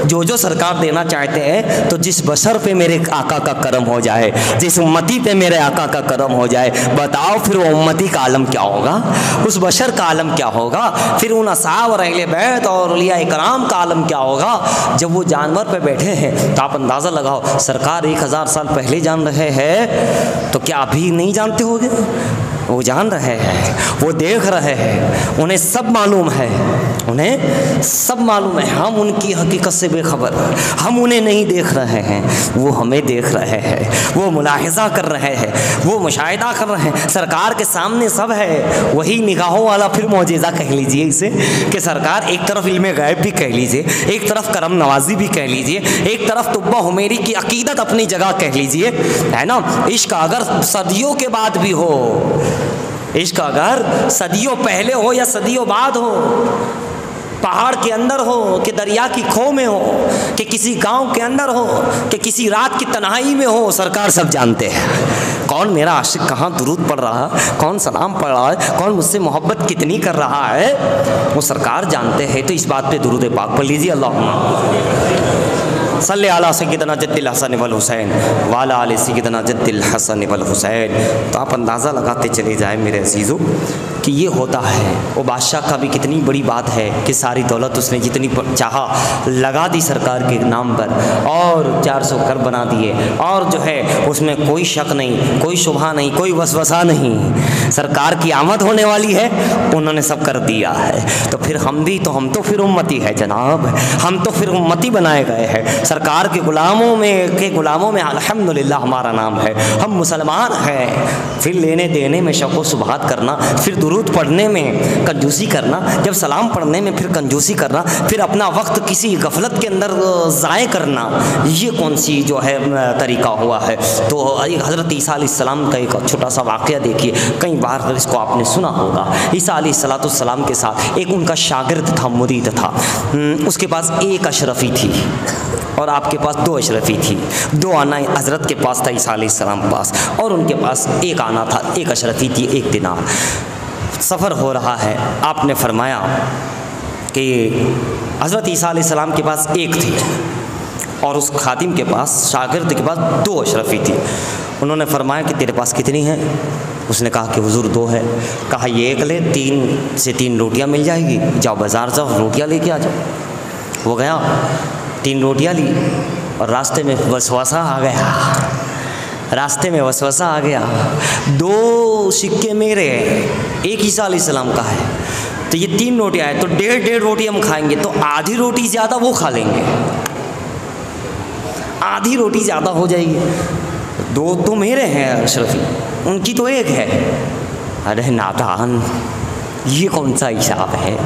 जो जो सरकार देना चाहते हैं। तो जिस बशर पे मेरे आका का करम हो जाए, जिस उम्मती पे मेरे आका का करम हो जाए, बताओ फिर वो उम्मती का आलम क्या होगा, उस बशर का आलम क्या होगा, फिर उन असहाब और अहले बैत और औलिया इकराम का आलम क्या होगा। जब वो जानवर पे बैठे हैं तो आप अंदाज़ा लगाओ, सरकार 1000 साल पहले जान रहे हैं तो क्या अभी नहीं जानते होंगे? वो जान रहे हैं, वो देख रहे हैं, उन्हें सब मालूम है, उन्हें सब मालूम है। हम उनकी हकीकत से बेखबर, हम उन्हें नहीं देख रहे हैं, वो हमें देख रहे हैं, वो मुलाहिज़ा कर रहे हैं, वो मुशाहिदा कर रहे हैं। सरकार के सामने सब है। वही निगाहों वाला फिर मौजिज़ा कह लीजिए इसे, कि सरकार एक तरफ इल्म गैब भी कह लीजिए, एक तरफ करम नवाजी भी कह लीजिए, एक तरफ तुब्बा हुमैरी की अकीदत अपनी जगह कह लीजिए, है ना। इश्क अगर सदियों के बाद भी हो, इश्क अगर सदियों पहले हो या सदियों बाद हो, पहाड़ के अंदर हो कि दरिया की खो में हो कि किसी गांव के अंदर हो कि किसी रात की तन्हाई में हो, सरकार सब जानते हैं। कौन मेरा आशिक कहाँ दुरूद पढ़ रहा है, कौन सलाम पढ़ रहा है, कौन मुझसे मोहब्बत कितनी कर रहा है, वो सरकार जानते हैं। तो इस बात पे दुरूद पाक पढ़ लीजिए, अल्लाहुम्मा सल्ले अला सय्यिदना जद्दिल हसन वल हुसैन वाला आले सय्यिदना जद्दिल हसन वल हुसैन। तो आप अंदाज़ा लगाते चले जाए मेरे अजीज़ों कि ये होता है। वो बादशाह का भी कितनी बड़ी बात है कि सारी दौलत उसने जितनी चाहा लगा दी सरकार के नाम पर, और 400 घर बना दिए, और जो है उसमें कोई शक नहीं, कोई शुबहा नहीं, कोई वसवसा नहीं। सरकार की आमद होने वाली है, उन्होंने सब कर दिया है। तो फिर हम भी तो, हम तो फिर उम्मती है जनाब, हम तो फिर उम्मती बनाए गए हैं। सरकार के गुलामों में अल्हम्दुलिल्लाह हमारा नाम है, हम मुसलमान हैं। फिर लेने देने में शक व शुबहात करना, फिर दुरूद पढ़ने में कंजूसी करना, जब सलाम पढ़ने में फिर कंजूसी करना, फिर अपना वक्त किसी गफलत के अंदर ज़ाय करना, ये कौन सी जो है तरीका हुआ है। तो हज़रत ईसा अलैहिस्सलाम का एक छोटा सा वाक़या देखिए, कई बार इसको आपने सुना होगा। ईसा अलैहिस्सलाम के साथ एक उनका शागिर्द था, मुरीद था, उसके पास एक अशरफी थी और आपके पास 2 अशरफी थी। 2 आना हज़रत के पास था, ईसा अलैहिस्सलाम पास, और उनके पास 1 आना था, 1 अशरफी थी, 1 दिनार। सफ़र हो रहा है, आपने फरमाया कि हज़रत ईसा अलैहिस्सलाम के पास 1 थी और उस खादिम के पास, शागिर्द के पास 2 अशरफी थी। उन्होंने फरमाया कि तेरे पास कितनी है? उसने कहा कि हुजूर 2 है। कहा ये 1 ले, 3 से 3 रोटियां मिल जाएगी, जाओ बाज़ार जाओ रोटियां लेके आ जाओ। वो गया, 3 रोटियां ली और रास्ते में वसवसा आ गया, रास्ते में वसवसा आ गया। 2 सिक्के मेरे, 1 ईसा अलैहिस्सलाम का है, तो ये 3 रोटियां हैं, तो 1.5 रोटी हम खाएंगे, तो आधी रोटी ज़्यादा वो खा लेंगे, आधी रोटी ज़्यादा हो जाएगी। 2 तो मेरे हैं अशरफी, उनकी तो 1 है। अरे नादान, ये कौन सा हिसाब है,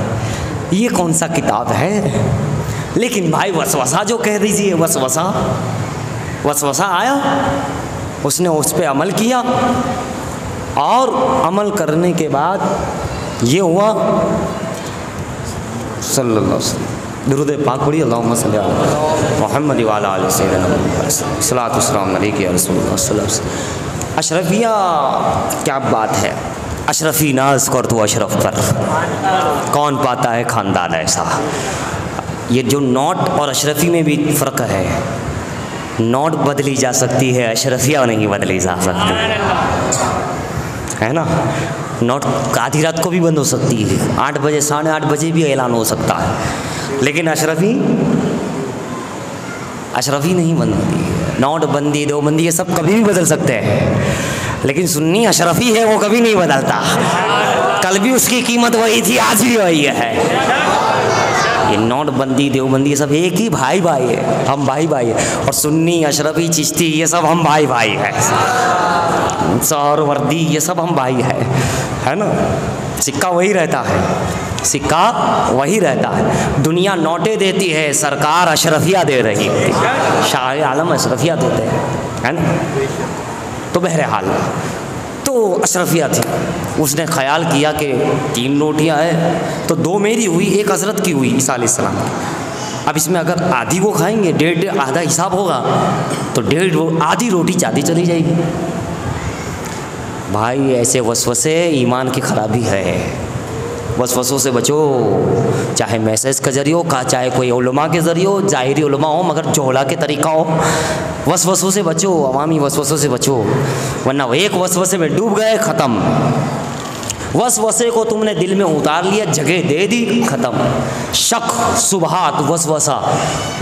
ये कौन सा किताब है। लेकिन भाई वसवसा जो कह दीजिए, वसवसा आया, उसने उस पर अमल किया, और अमल करने के बाद ये हुआ, सल्लल्लाहु अलैहि वसल्लम दुरूद पाक पढ़िए, अल्लाहुम्मा सल्ली अला मुहम्मद व अला आलि सय्यिदना मुहम्मद सल्लल्लाहु अलैहि वसल्लम। अशरफिया क्या बात है, अशरफी नाज कर तो अशरफ पर, कौन पाता है ख़ानदान ऐसा। ये जो नोट और अशरफी में भी फ़र्क है, नोट बदली जा सकती है, अशरफिया नहीं बदली जा सकती है ना। नोट आधी रात को भी बंद हो सकती है, 8 बजे 8:30 बजे भी ऐलान हो सकता है, लेकिन अशरफी नहीं बंद होती है। नोटबंदी, देवबंदी, ये सब कभी भी बदल सकते हैं। लेकिन सुन्नी अशरफी है, वो कभी नहीं बदलता। कल भी उसकी कीमत वही थी, आज भी वही है। ये नोटबंदी, देवबंदी, ये सब एक ही भाई भाई है, हम भाई भाई है। और सुन्नी, अशरफी, चिश्ती, ये सब हम भाई भाई है। सौर, वर्दी, ये सब हम भाई है ना। सिक्का वही रहता है, सिक्का वही रहता है। दुनिया नोटें देती है, सरकार अशरफिया दे रही है, शाह आलम अशरफिया देते हैं, है ना। तो बहरहाल तो अशरफिया थी, उसने ख्याल किया कि 3 रोटियां हैं तो 2 मेरी हुई, 1 हज़रत की हुई ईसा अलैहिस्सलाम। अब इसमें अगर आधी वो खाएंगे, 1.5 आधा हिसाब होगा, तो 1.5 आधी रोटी चाहती चली जाएगी। भाई ऐसे वसवसे ईमान की खराबी है। वसवसों से बचो, चाहे मैसेज का जरिए हो, चाहे कोई उलमा के जरिए हो, ज़ाहिरी उलमा हो मगर जोहला के तरीका हो। वसवसों से बचो, अवामी वसवसों से बचो, वरना एक वसवसे में डूब गए, ख़त्म। वसवसे को तुमने दिल में उतार लिया, जगह दे दी, ख़त्म। शक, सुबहात, वसवसा,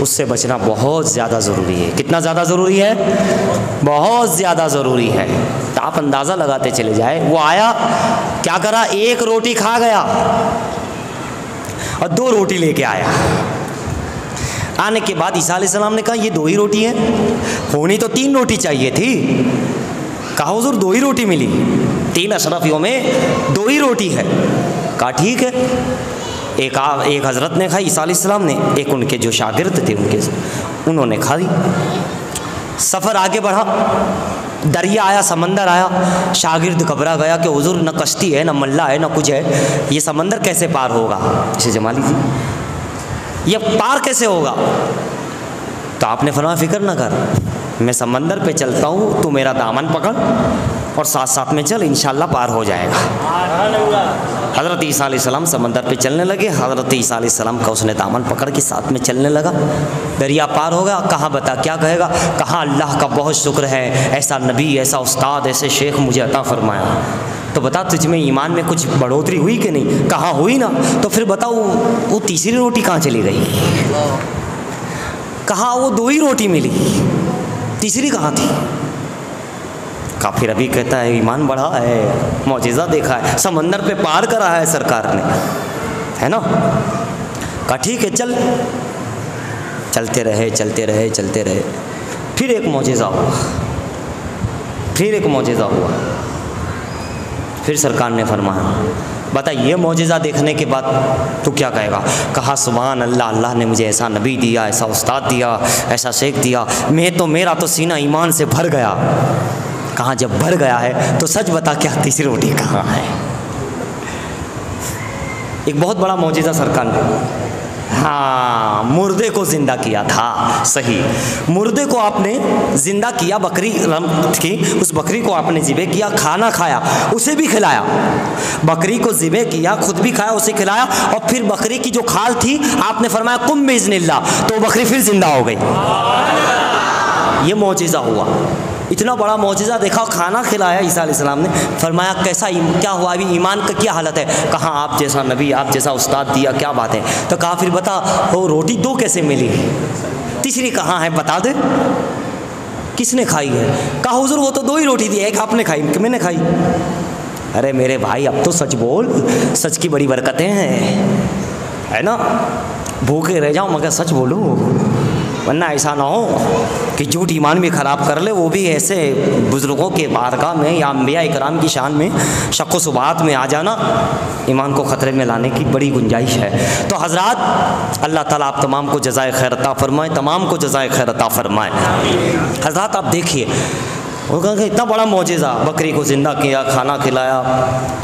उससे बचना बहुत ज़्यादा ज़रूरी है। कितना ज़्यादा ज़रूरी है? बहुत ज़्यादा ज़रूरी है। तो आप अंदाज़ा लगाते चले जाए। वो आया, क्या करा, 1 रोटी खा गया और 2 रोटी लेके आया। आने के बाद ईसा अलैहिस्सलाम ने कहा ये 2 ही रोटी है, होनी तो 3 रोटी चाहिए थी। कहा हुजूर 2 ही रोटी मिली, 3 अशरफियों में 2 ही रोटी है। कहा ठीक है। एक हज़रत ने खाई ईसा अलैहिस्सलाम ने, एक उनके जो शागिर्द थे उन्होंने खा दी। सफ़र आगे बढ़ा, दरिया आया, समंदर आया। शागिर्द घबरा गया कि हुजूर न कश्ती है, न मल्ला है, न कुछ है, ये समंदर कैसे पार होगा? इसे जमा लीजिए, ये पार कैसे होगा? तो आपने फरमाया फिक्र न कर, मैं समंदर पे चलता हूँ, तू मेरा दामन पकड़ और साथ साथ में चल, इंशाल्लाह पार हो जाएगा। हज़रत ईसा अलैहिस्सलाम समंदर पे चलने लगे। हज़रत ईसा अलैहिस्सलाम का उसने दामन पकड़ के साथ में चलने लगा। दरिया पार हो गया। कहा बता क्या कहेगा? कहा अल्लाह का बहुत शुक्र है, ऐसा नबी, ऐसा उस्ताद, ऐसे शेख मुझे अता फरमाया। तो बता तुझ में ईमान में कुछ बढ़ोतरी हुई कि नहीं? कहा हुई ना। तो फिर बताओ वो तीसरी रोटी कहाँ चली गई? कहा वो 2 ही रोटी मिली, तीसरी कहाँ थी? काफिर अभी कहता है ईमान बढ़ा है, मौजिज़ा देखा है, समंदर पे पार करा है सरकार ने, है ना। कहा ठीक है चल। चलते रहे चलते रहे चलते रहे। फिर एक मौजिज़ा हुआ, फिर एक मौजिज़ा हुआ। फिर सरकार ने फरमाया बता ये मौजिज़ा देखने के बाद तू क्या कहेगा? कहा सुभान अल्लाह, अल्लाह ने मुझे ऐसा नबी दिया, ऐसा उस्ताद दिया, ऐसा शेख दिया, मेरा तो सीना ईमान से भर गया। कहाँ जब भर गया है तो सच बता क्या तीसरी रोटी कहाँ है? एक बहुत बड़ा मौजिज़ा सरकार ने, हाँ, मुर्दे को जिंदा किया था। सही, मुर्दे को आपने जिंदा किया, बकरी की, उस बकरी को आपने ज़िबे किया, खाना खाया, उसे भी खिलाया। बकरी को ज़िबे किया, खुद भी खाया, उसे खिलाया, और फिर बकरी की जो खाल थी आपने फरमाया कुम बिइज़्निल्लाह, तो बकरी फिर जिंदा हो गई। ये मौजिज़ा हुआ। इतना बड़ा मौजिज़ा देखा, खाना खिलाया ईसा अलैहिस्सलाम ने। फरमाया कैसा, क्या हुआ, अभी ईमान का क्या हालत है? कहा आप जैसा नबी, आप जैसा उस्ताद दिया, क्या बात है? तो कहा फिर बता वो रोटी 2 कैसे मिली, तीसरी कहाँ है बता दे, किसने खाई है? कहा हुजूर वो तो 2 ही रोटी दी, एक आपने खाई, मैंने खाई। अरे मेरे भाई अब तो सच बोल, सच की बड़ी बरकतें हैं, है ना। भूखे रह जाओ मगर सच बोलो, वरना ऐसा ना हो कि झूठ ईमान भी ख़राब कर ले, वो भी ऐसे बुज़ुर्गों के बारगाह में या अंबिया इकराम की शान में शक व शुबहात में आ जाना, ईमान को ख़तरे में लाने की बड़ी गुंजाइश है। तो हज़रात अल्लाह ताला आप तमाम को जज़ाए खैर अता फरमाए, तमाम को जज़ाए खैर अता फरमाए। हज़रात आप देखिए, वो कहा इतना बड़ा मौजिज़ा, बकरी को ज़िंदा किया, खाना खिलाया,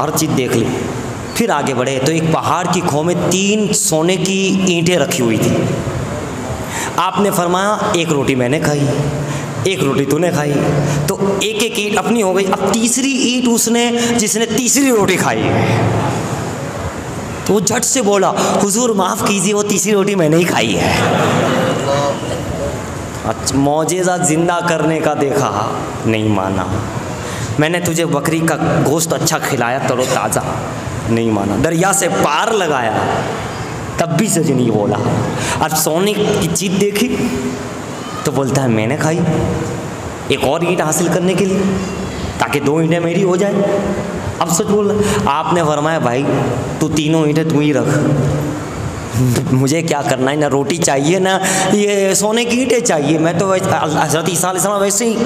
हर चीज़ देख ली। फिर आगे बढ़े तो एक पहाड़ की खो में 3 सोने की ईंटें रखी हुई थी। आपने फरमाया 1 रोटी मैंने खाई, 1 रोटी तूने खाई, तो 1-1 ईंट अपनी हो गई। अब तीसरी ईंट उसने, जिसने तीसरी रोटी खाई है, तो वो झट से बोला हुजूर माफ़ कीजिए, वो तीसरी रोटी मैंने ही खाई है। अच्छा, मौजिज़ा जिंदा करने का देखा, नहीं माना। मैंने तुझे बकरी का गोश्त अच्छा खिलाया, तरो ताज़ा, नहीं माना। दरिया से पार लगाया, तब भी सच नहीं बोला। अब सोने की चीज़ देखी तो बोलता है मैंने खाई, एक और ईंट हासिल करने के लिए। ताकि 2 ईंटें मेरी हो जाए। अब सच बोल रहा, आपने फरमाया भाई तू 3 ईंटें तू ही रख, मुझे क्या करना है, ना रोटी चाहिए ना ये सोने की ईंटें चाहिए। मैं तो हज़रत ईसा अलैहिस्सलाम वैसे ही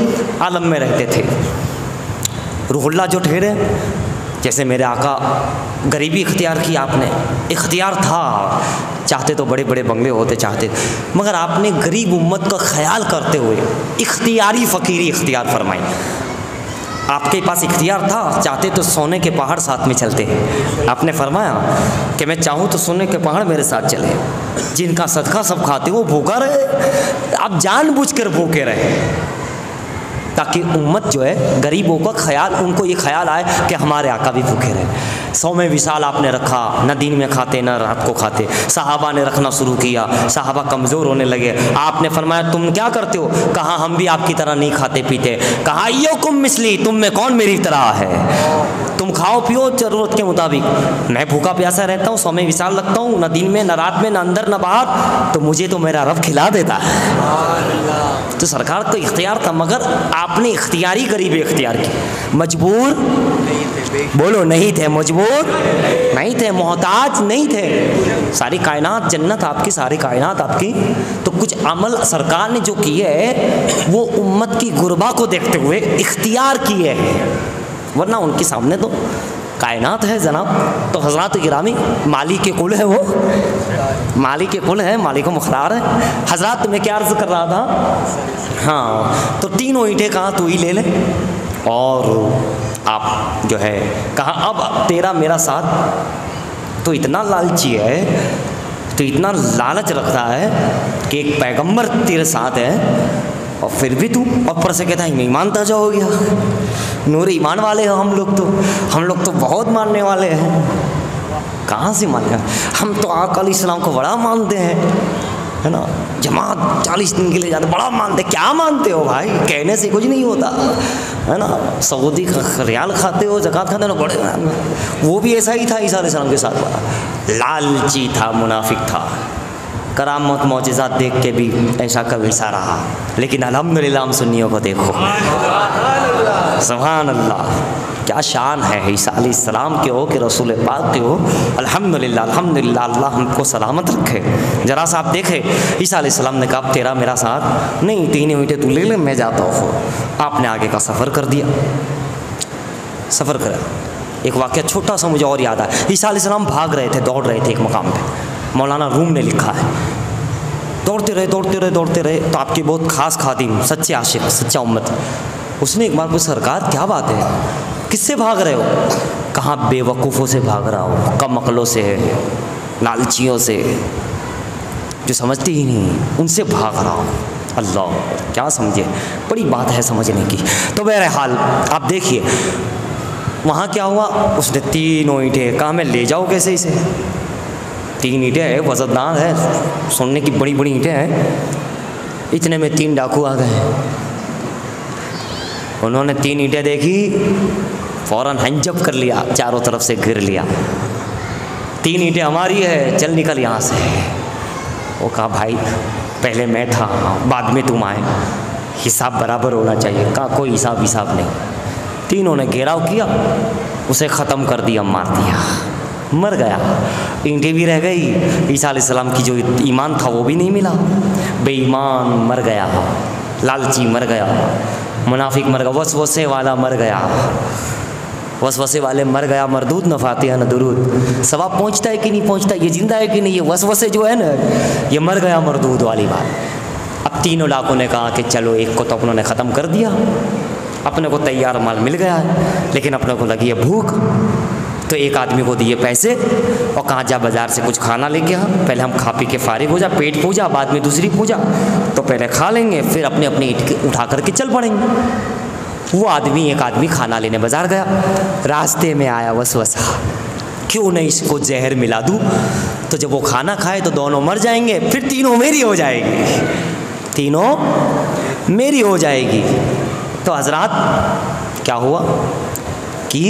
आलम में रहते थे। रूहुल्लाह जो ठहरे, जैसे मेरे आका, गरीबी इख्तियार की आपने, इख्तियार था, चाहते तो बड़े बड़े बंगले होते चाहते, मगर आपने गरीब उम्मत का ख्याल करते हुए इख्तियारी फ़कीरी इख्तियार फरमाई। आपके पास इख्तियार था, चाहते तो सोने के पहाड़ साथ में चलते हैं। आपने फरमाया कि मैं चाहूँ तो सोने के पहाड़ मेरे साथ चले, जिनका सदका सब खाते वो भूखा रहे, आप जानबूझकर भूखे रहे, ताकि उम्मत जो है गरीबों का ख्याल, उनको ये ख्याल आए कि हमारे आका भी भूखे रहे। 100 में विसाल आपने रखा, न दिन में खाते न रात को खाते। सहाबा ने रखना शुरू किया, सहाबा कमज़ोर होने लगे। आपने फरमाया तुम क्या करते हो? कहा हम भी आपकी तरह नहीं खाते पीते। कहा यो कुम मिसली, तुम में कौन मेरी तरह है, तुम खाओ पियो ज़रूरत के मुताबिक, मैं भूखा प्यासा रहता हूँ, 100 में विसाल रखता हूँ, न दिन में न रात में, न अंदर न बाहर, तो मुझे तो मेरा रब खिला देता है। तो सरकार को इख्तियार था, मगर आपने इख्तियारी गरीबी इख्तियार की। मजबूर बोलो नहीं थे, मजबूर नहीं थे, मोहताज नहीं थे। सारी कायनात जन्नत आपकी, सारी कायनात आपकी। तो कुछ अमल सरकार ने जो किए है वो उम्मत की गुरबा को देखते हुए इख्तियार किए हैं, वरना उनके सामने तो कायनात है जनाब। तो हज़रात गिरामी, मालिक के कुल है वो, मालिक के कुल है, मालिक मुख्तार है। हज़रात मैं क्या अर्ज़ कर रहा था, हाँ, तो 3 ईंटें कहाँ तू ही ले ले, और आप जो है कहा अब तेरा मेरा साथ। तो इतना लालची है, तो इतना लालच रखता है कि एक पैगंबर तेरे साथ है और फिर भी तू ऊपर से कहता है ईमान ताजा हो गया। नूर ईमान वाले हो हम लोग तो बहुत मानने वाले हैं। कहाँ से माने, हम तो आका अलैहिस्सलाम को बड़ा मानते हैं, है ना, जमात 40 दिन के लिए जाते, बड़ा मानते। क्या मानते हो भाई, कहने से कुछ नहीं होता, है ना। सऊदी का रियाल खाते हो, ज़कात खाते हो, बड़े, वो भी ऐसा ही था ईसा अलैहिस्सलाम के साथ, बड़ा लालची था, मुनाफिक था। करामत मौजिज़ात देख के भी ऐसा कभी सा रहा, लेकिन अल्हम्दुलिल्लाह हम सुन्नियों को देखो, सुभान अल्लाह, क्या शान है ईसा अलैहिस्सलाम के हो कि रसूल पाक के हो। अल्हम्दुलिल्लाह अल्हम्दुलिल्लाह, अल्लाह हमको सलामत रखे। ज़रा सा आप देखें, ईसा अलैहिस्सलाम ने कहा तेरा मेरा साथ नहीं, 3 ईंटें तू ले ले, मैं जाता हूँ। आपने आगे का सफ़र कर दिया, सफ़र करा। एक वाक़या छोटा सा मुझे और याद आया। ईसा अलैहिस्सलाम भाग रहे थे, दौड़ रहे थे एक मकाम पे, मौलाना रूम ने लिखा है, दौड़ते रहे। तो आपकी बहुत ख़ास खादिम, सच्चे आशिक, सच्चा उम्मत, उसने एक बार पूछा सरकार क्या बात है, किससे भाग रहे हो? कहाँ बेवकूफ़ों से भाग रहा हो, कम अक्लों से, लालचियों से, जो समझते ही नहीं, उनसे भाग रहा हूँ। अल्लाह, क्या समझे, बड़ी बात है समझने की। तो बहरहाल आप देखिए वहाँ क्या हुआ, उसने 3 ईंटें, कहा मैं ले जाऊँ कैसे इसे, 3 ईंटें है, वज़नदार है, सोने की बड़ी बड़ी ईंटें हैं। इतने में 3 डाकू आ गए। उन्होंने 3 ईंटें देखी, फ़ौरन हंजब कर लिया, चारों तरफ से घिर लिया। 3 ईंटें हमारी है, चल निकल यहाँ से। वो कहा भाई पहले मैं था, बाद में तुम आए, हिसाब बराबर होना चाहिए। कहा कोई हिसाब नहीं। तीनों ने घेराव किया, उसे ख़त्म कर दिया, मार दिया, मर गया। ईंटें भी रह गई, ईसा अलैहिस्सलाम की जो ईमान था वो भी नहीं मिला। बेईमान मर गया, लालची मर गया, मुनाफिक मर गया, वसवसे वाला मर गया, वसवसे वाले मर गया। मरदूद न फातिहा न दुरूद, सवाब पहुँचता है कि नहीं पहुँचता, ये जिंदा है कि नहीं, ये वसवसे जो है ना, ये मर गया, मरदूद वाली बात। अब 3 डाकों ने कहा कि चलो एक को तो अपनों ने ख़त्म कर दिया, अपने को तैयार माल मिल गया है, लेकिन अपने को लगी है भूख। तो एक आदमी को दिए पैसे और कहा जा बाज़ार से कुछ खाना लेके आ, पहले हम खा पी के फारिग हो जा, पेट पूजा, बाद में दूसरी पूजा, तो पहले खा लेंगे, फिर अपने अपने ईंट उठा करके चल पड़ेंगे। वो आदमी, एक आदमी खाना लेने बाज़ार गया, रास्ते में आया वसवसा, क्यों नहीं इसको जहर मिला दूँ, तो जब वो खाना खाए तो दोनों मर जाएंगे, फिर तीनों मेरी हो जाएगी, तीनों मेरी हो जाएगी। तो हज़रात क्या हुआ कि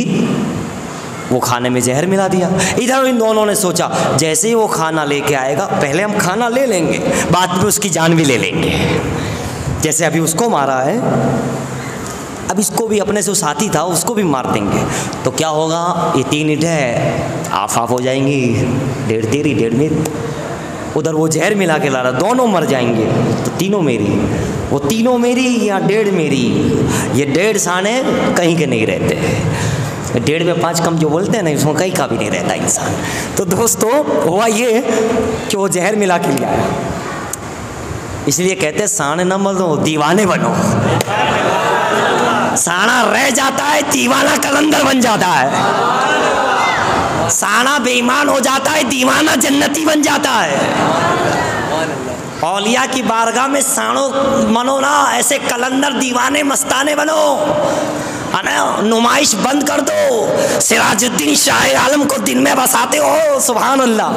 वो खाने में जहर मिला दिया। इधर इन दोनों ने सोचा जैसे ही वो खाना लेके आएगा, पहले हम खाना ले लेंगे, बाद में उसकी जान भी ले लेंगे। जैसे अभी उसको मारा है, अब इसको भी, अपने से साथी था उसको भी मार देंगे, तो क्या होगा, ये 3 ईंटें है आफ हो जाएंगी, 1.5 तेरी 1.5 मेरी। उधर वो जहर मिला के ला रहा, दोनों मर जाएंगे, तो तीनों मेरी, वो तीनों मेरी या 1.5 मेरी। ये 1.5 साने कहीं के नहीं रहते, 1.5 में 5 कम जो बोलते हैं ना, इसमें कहीं का भी नहीं रहता इंसान। तो दोस्तों हुआ ये कि वो जहर मिला के ले आया, इसलिए कहते साने न बनो दीवाने बनो। साना रह जाता है, दीवाना कलंदर बन जाता है। साना बेईमान हो जाता है, दीवाना जन्नती बन जाता है। औलिया की बारगाह में साणो मनो ना, ऐसे कलंदर दीवाने मस्ताने बनो, नुमाइश बंद कर दो। सिराजुद्दीन शाह आलम को दिन में बसाते हो, सुभान अल्लाह।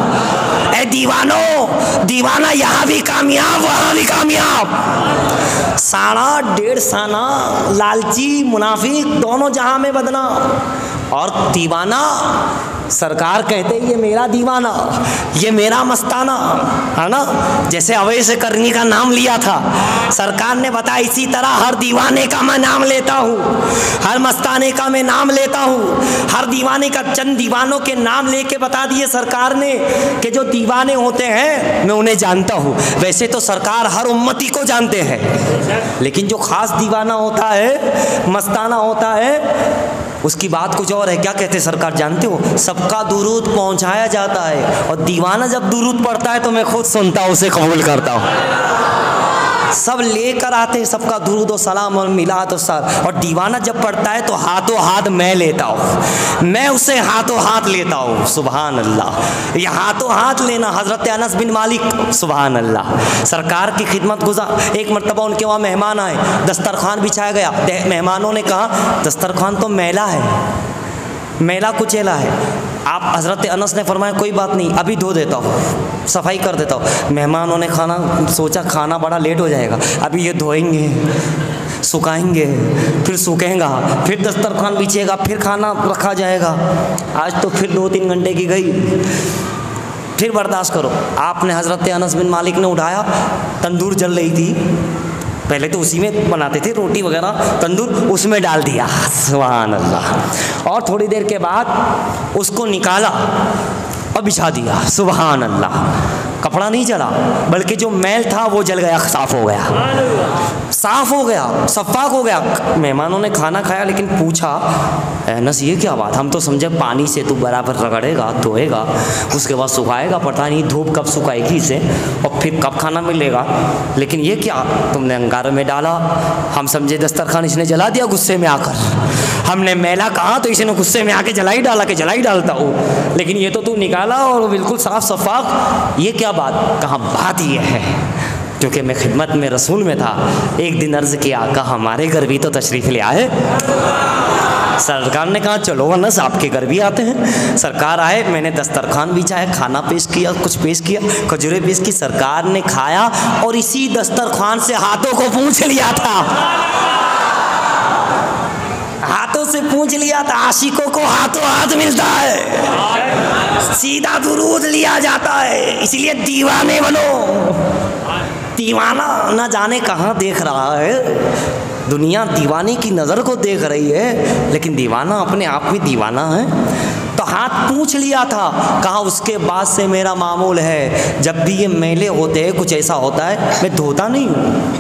ए दीवानो, दीवाना यहाँ भी कामयाब वहाँ भी कामयाब। साना 1.5 साना, लालची मुनाफिक दोनों जहां में बदनाम, और दीवाना सरकार कहते ये मेरा दीवाना, ये मेरा मस्ताना, है ना। जैसे अवैस करनी का नाम लिया था, सरकार ने बताया इसी तरह हर दीवाने का मैं नाम लेता हूँ, हर मस्ताने का मैं नाम लेता हूँ। हर दीवाने का, चंद दीवानों के नाम लेके बता दिए सरकार ने कि जो दीवाने होते हैं मैं उन्हें जानता हूँ। वैसे तो सरकार हर उम्मती को जानते हैं, लेकिन जो खास दीवाना होता है, मस्ताना होता है, उसकी बात कुछ और है। क्या कहते हैं सरकार जानते हो, सबका दुरूद पहुंचाया जाता है, और दीवाना जब दुरूद पढ़ता है तो मैं खुद सुनता हूँ, उसे कबूल करता हूँ। सब लेकर आते हैं सबका दुरूद और सलाम और मिलाद और सलाम, और दीवाना जब पढ़ता है तो हाथों हाथ मैं लेता हूँ, मैं उसे हाथों हाथ लेता हूँ, सुभान अल्लाह। ये हाथों हाथ लेना हज़रत अनस बिन मालिक, सुभान अल्लाह, सरकार की खिदमत गुजार। एक मरतबा उनके वहाँ मेहमान आए, दस्तरखान बिछाया गया, मेहमानों ने कहा दस्तरखान तो मैला है, मैला कुचेला है। आप हज़रत अनस ने फरमाया कोई बात नहीं, अभी धो देता हूँ, सफाई कर देता हूँ। मेहमानों ने सोचा खाना बड़ा लेट हो जाएगा, अभी ये धोएंगे, सुखाएंगे, फिर सूखेगा, फिर दस्तरखान बिछेगा, फिर खाना रखा जाएगा। आज तो फिर 2-3 घंटे की गई, फिर बर्दाश्त करो। आपने हज़रत अनस बिन मालिक ने उठाया, तंदूर जल रही थी, पहले तो उसी में बनाते थे रोटी वगैरह, तंदूर उसमें डाल दिया, सुभान अल्लाह, और थोड़ी देर के बाद उसको निकाला और बिछा दिया, सुभान अल्लाह। कपड़ा नहीं जला, बल्कि जो मैल था वो जल गया, साफ हो गया, साफ हो गया, सफाक हो गया। मेहमानों ने खाना खाया, लेकिन पूछा अनस ये क्या बात, हम तो समझे पानी से तू बराबर रगड़ेगा, धोएगा, उसके बाद सुखाएगा, पता नहीं धूप कब सुखाएगी इसे और फिर कब खाना मिलेगा, लेकिन ये क्या तुमने अंगारे में डाला। हम समझे दस्तरखान इसने जला दिया गुस्से में आकर, हमने मैला कहा तो इसने गुस्से में आके जलाई डाला कि जलाई डालता हूँ, लेकिन ये तो तू निकाला और बिल्कुल साफ सफाक, ये क्या बात। कहाँ बात ये है, क्योंकि मैं खिदमत में रसूल में था, एक दिन अर्ज़ किया आका हमारे घर भी तो तशरीफ़ ले आए। सरकार ने कहा चलो अनस आपके घर भी आते हैं। सरकार आए, मैंने दस्तरखान बिछाया, खाना पेश किया, कुछ पेश किया, खजूरें पेश की, सरकार ने खाया और इसी दस्तरखान से हाथों को पूंछ लिया था, हाथों से पूंछ लिया था। आशिकों को हाथों हाथ मिलता है, सीधा दुरूद लिया जाता है, इसलिए दीवाने बनो। दीवाना न जाने कहाँ देख रहा है, दुनिया दीवाने की नज़र को देख रही है, लेकिन दीवाना अपने आप में दीवाना है। तो हाथ पूछ लिया था, कहा उसके बाद से मेरा मामूल है, जब भी ये मेले होते हैं कुछ ऐसा होता है मैं धोता नहीं हूँ,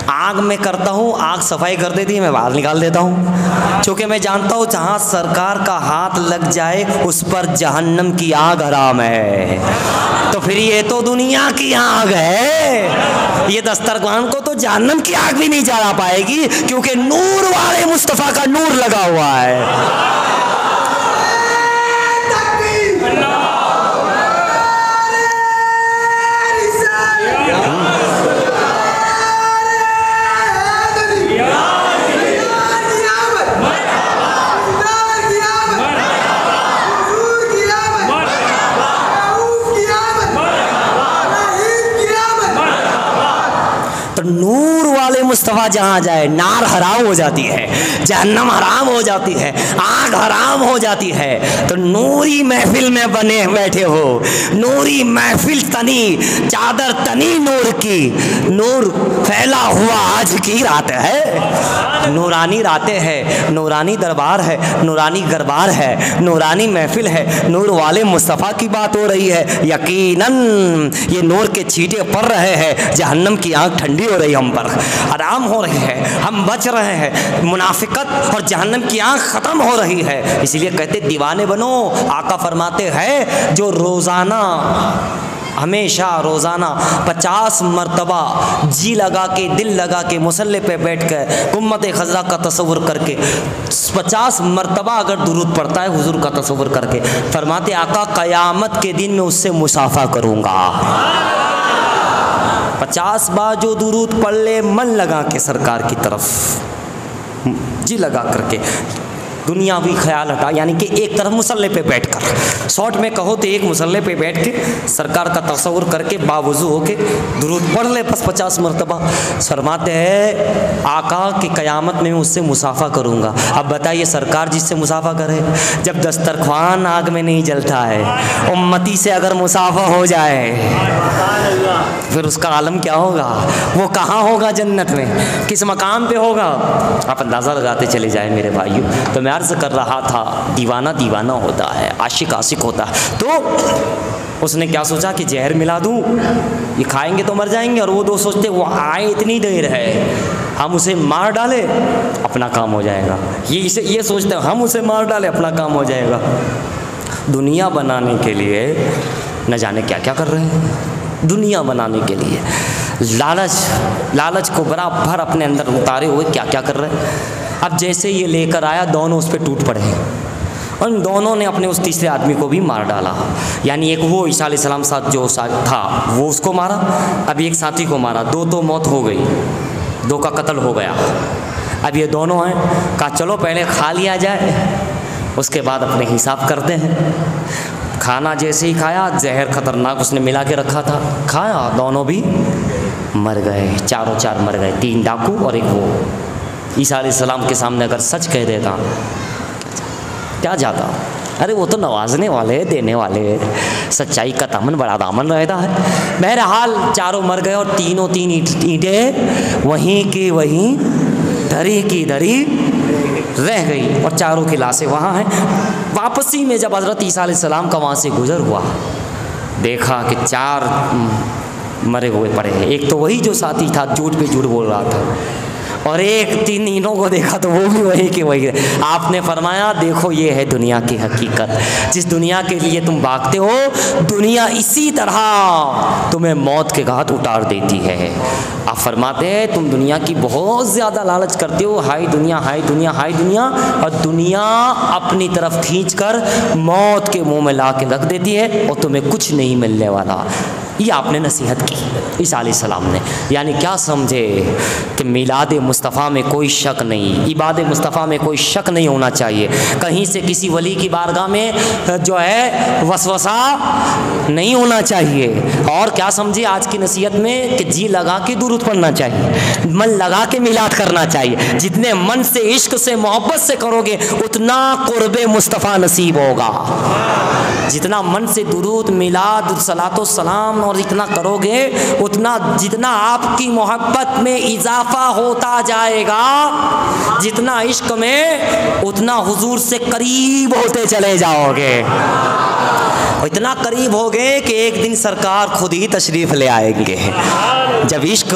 आग में करता हूँ, आग सफाई कर देती है, मैं बाहर निकाल देता हूँ, क्योंकि मैं जानता हूँ जहाँ सरकार का हाथ लग जाए उस पर जहन्नम की आग हराम है। तो फिर ये तो दुनिया की आग है, ये दस्तरखान को तो जहन्नम की आग भी नहीं जला पाएगी, क्योंकि नूर वाले मुस्तफ़ा का नूर लगा हुआ है। मुस्तफ़ा जहाँ जाए नार हराम हो जाती है, जहन्नम हराम हो जाती है, आग हराम हो जाती है। तो नूरी महफिल में बने बैठे हो, नूरी महफिल तनी, चादर तनी नूर की, नूर फैला हुआ आज की रात है। नूरानी रातें हैं, नूरानी दरबार है, नूरानी गरबार है, नूरानी महफिल है, नूर वाले मुस्तफ़ा की बात हो रही है। यकीनन ये नूर के छींटे पड़ रहे हैं, जहन्नम की आग ठंडी हो रही है, हम पर आराम हो रही है, हम बच रहे हैं, मुनाफिकत और जहन्नम की आग ख़त्म हो रही है। इसलिए कहते दीवाने बनो। आका फरमाते हैं जो रोज़ाना हमेशा रोज़ाना 50 मरतबा जी लगा के दिल लगा के मुसल्ले पे बैठ कर उम्मत खज़रा का तसव्वुर करके 50 मरतबा अगर दुरूद पढ़ता है हुजूर का तसव्वुर करके, फरमाते आका क़यामत के दिन में उससे मुसाफ़ा करूँगा। 50 बार जो दुरूद पढ़ ले मन लगा के सरकार की तरफ जी लगा करके, दुनियावी ख्याल हटा, यानी कि एक तरफ मुसल्ले पे बैठकर, शॉर्ट में कहो तो एक मुसल्ले पे बैठ के सरकार का तसव्वुर करके बावजू होके दुरूद पढ़ ले बस 50 मरतबा। फरमाते हैं आका कि क़यामत में मैं उससे मुसाफ़ा करूँगा। अब बताइए सरकार जिससे मुसाफ़ा करे, जब दस्तरख्वान आग में नहीं जलता है, उम्मती से अगर मुसाफ़ा हो जाए फिर उसका आलम क्या होगा, वो कहाँ होगा, जन्नत में किस मकाम पे होगा। आप अंदाज़ा लगाते चले जाए मेरे भाइयों। तो मैं अर्ज़ कर रहा था दीवाना दीवाना होता है, आशिक आशिक होता है। तो उसने क्या सोचा कि जहर मिला दूँ, ये खाएंगे तो मर जाएंगे, और वो दो सोचते वो आए इतनी देर है, हम उसे मार डाले अपना काम हो जाएगा। ये सोचते हम उसे मार डाले अपना काम हो जाएगा। दुनिया बनाने के लिए न जाने क्या क्या कर रहे हैं, दुनिया बनाने के लिए लालच को बराबर अपने अंदर उतारे हुए क्या क्या कर रहे हैं। अब जैसे ये लेकर आया दोनों उस पर टूट पड़े और उन दोनों ने अपने उस तीसरे आदमी को भी मार डाला। यानी एक वो ईसा अलैहिस्सलाम साथ जो था वो उसको मारा, अब एक साथी को मारा, दो तो मौत हो गई, दो का कत्ल हो गया। अब ये दोनों हैं, कहा चलो पहले खा लिया जाए उसके बाद अपने हिसाब करते हैं। खाना जैसे ही खाया, जहर खतरनाक उसने मिला के रखा था, खाया, दोनों भी मर गए, चारों चार मर गए, 3 डाकू और एक वो। ईसा अलैहिस्सलाम के सामने अगर सच कह देता क्या जाता, अरे वो तो नवाजने वाले देने वाले, सच्चाई का दामन बड़ा दामन रहता है। बहरहाल चारों मर गए और तीनों 3 ईंटें वहीं की वहीं, धरी की धरी रह गई और चारों की लाशें वहाँ हैं। वापसी में जब हज़रत ईसा अलैहिस्सलाम का वहाँ से गुजर हुआ, देखा कि 4 मरे हुए पड़े हैं। एक तो वही जो साथी था झूठ पे झूठ बोल रहा था, और एक तीनों को देखा तो वो भी वही के वही। आपने फरमाया देखो ये है दुनिया की हकीकत, जिस दुनिया के लिए तुम भागते हो दुनिया इसी तरह तुम्हें मौत के घाट उतार देती है। आप फरमाते हैं तुम दुनिया की बहुत ज़्यादा लालच करते हो, हाय दुनिया हाय दुनिया हाय दुनिया, और दुनिया अपनी तरफ खींचकर मौत के मुंह में ला के रख देती है और तुम्हें कुछ नहीं मिलने वाला। ये आपने नसीहत की ईसा अलैहिस्सलाम ने। यानी क्या समझे कि मिलाद मुस्तफ़ा में कोई शक नहीं, इबाद मुस्तफ़ा में कोई शक नहीं होना चाहिए, कहीं से किसी वली की बारगाह में जो है वसवसा नहीं होना चाहिए। और क्या समझे आज की नसीहत में कि जी लगा के दुरूद पढ़ना चाहिए, मन लगा के मिलाद करना चाहिए। जितने मन से इश्क से मोहब्बत से करोगे उतना कुर्बे मुस्तफ़ा नसीब होगा। जितना मन से दुरूद मिलाद सलातो सलाम और इतना करोगे उतना जितना आपकी मोहब्बत में इजाफा होता जाएगा, जितना इश्क में उतना हुजूर से करीब होते चले जाओगे। इतना करीब हो गए कि एक दिन सरकार खुद ही तशरीफ़ ले आएंगे। जब इश्क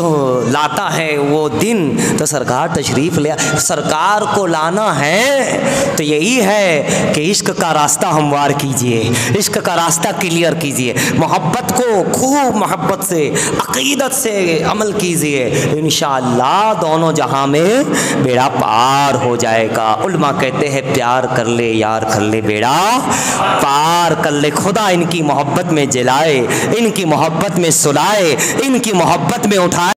लाता है वो दिन तो सरकार तशरीफ़ ले, सरकार को लाना है तो यही है कि इश्क का रास्ता हमवार कीजिए, इश्क का रास्ता क्लियर कीजिए, मोहब्बत को खूब मोहब्बत से अक़ीदत से अमल कीजिए, इंशाअल्लाह दोनों जहां में बेड़ा पार हो जाएगा। उलमा कहते हैं प्यार कर ले यार कर ले बेड़ा पार कर ले। खुदा इनकी मोहब्बत में जलाए, इनकी मोहब्बत में सुलाए, इनकी मोहब्बत में उठाए।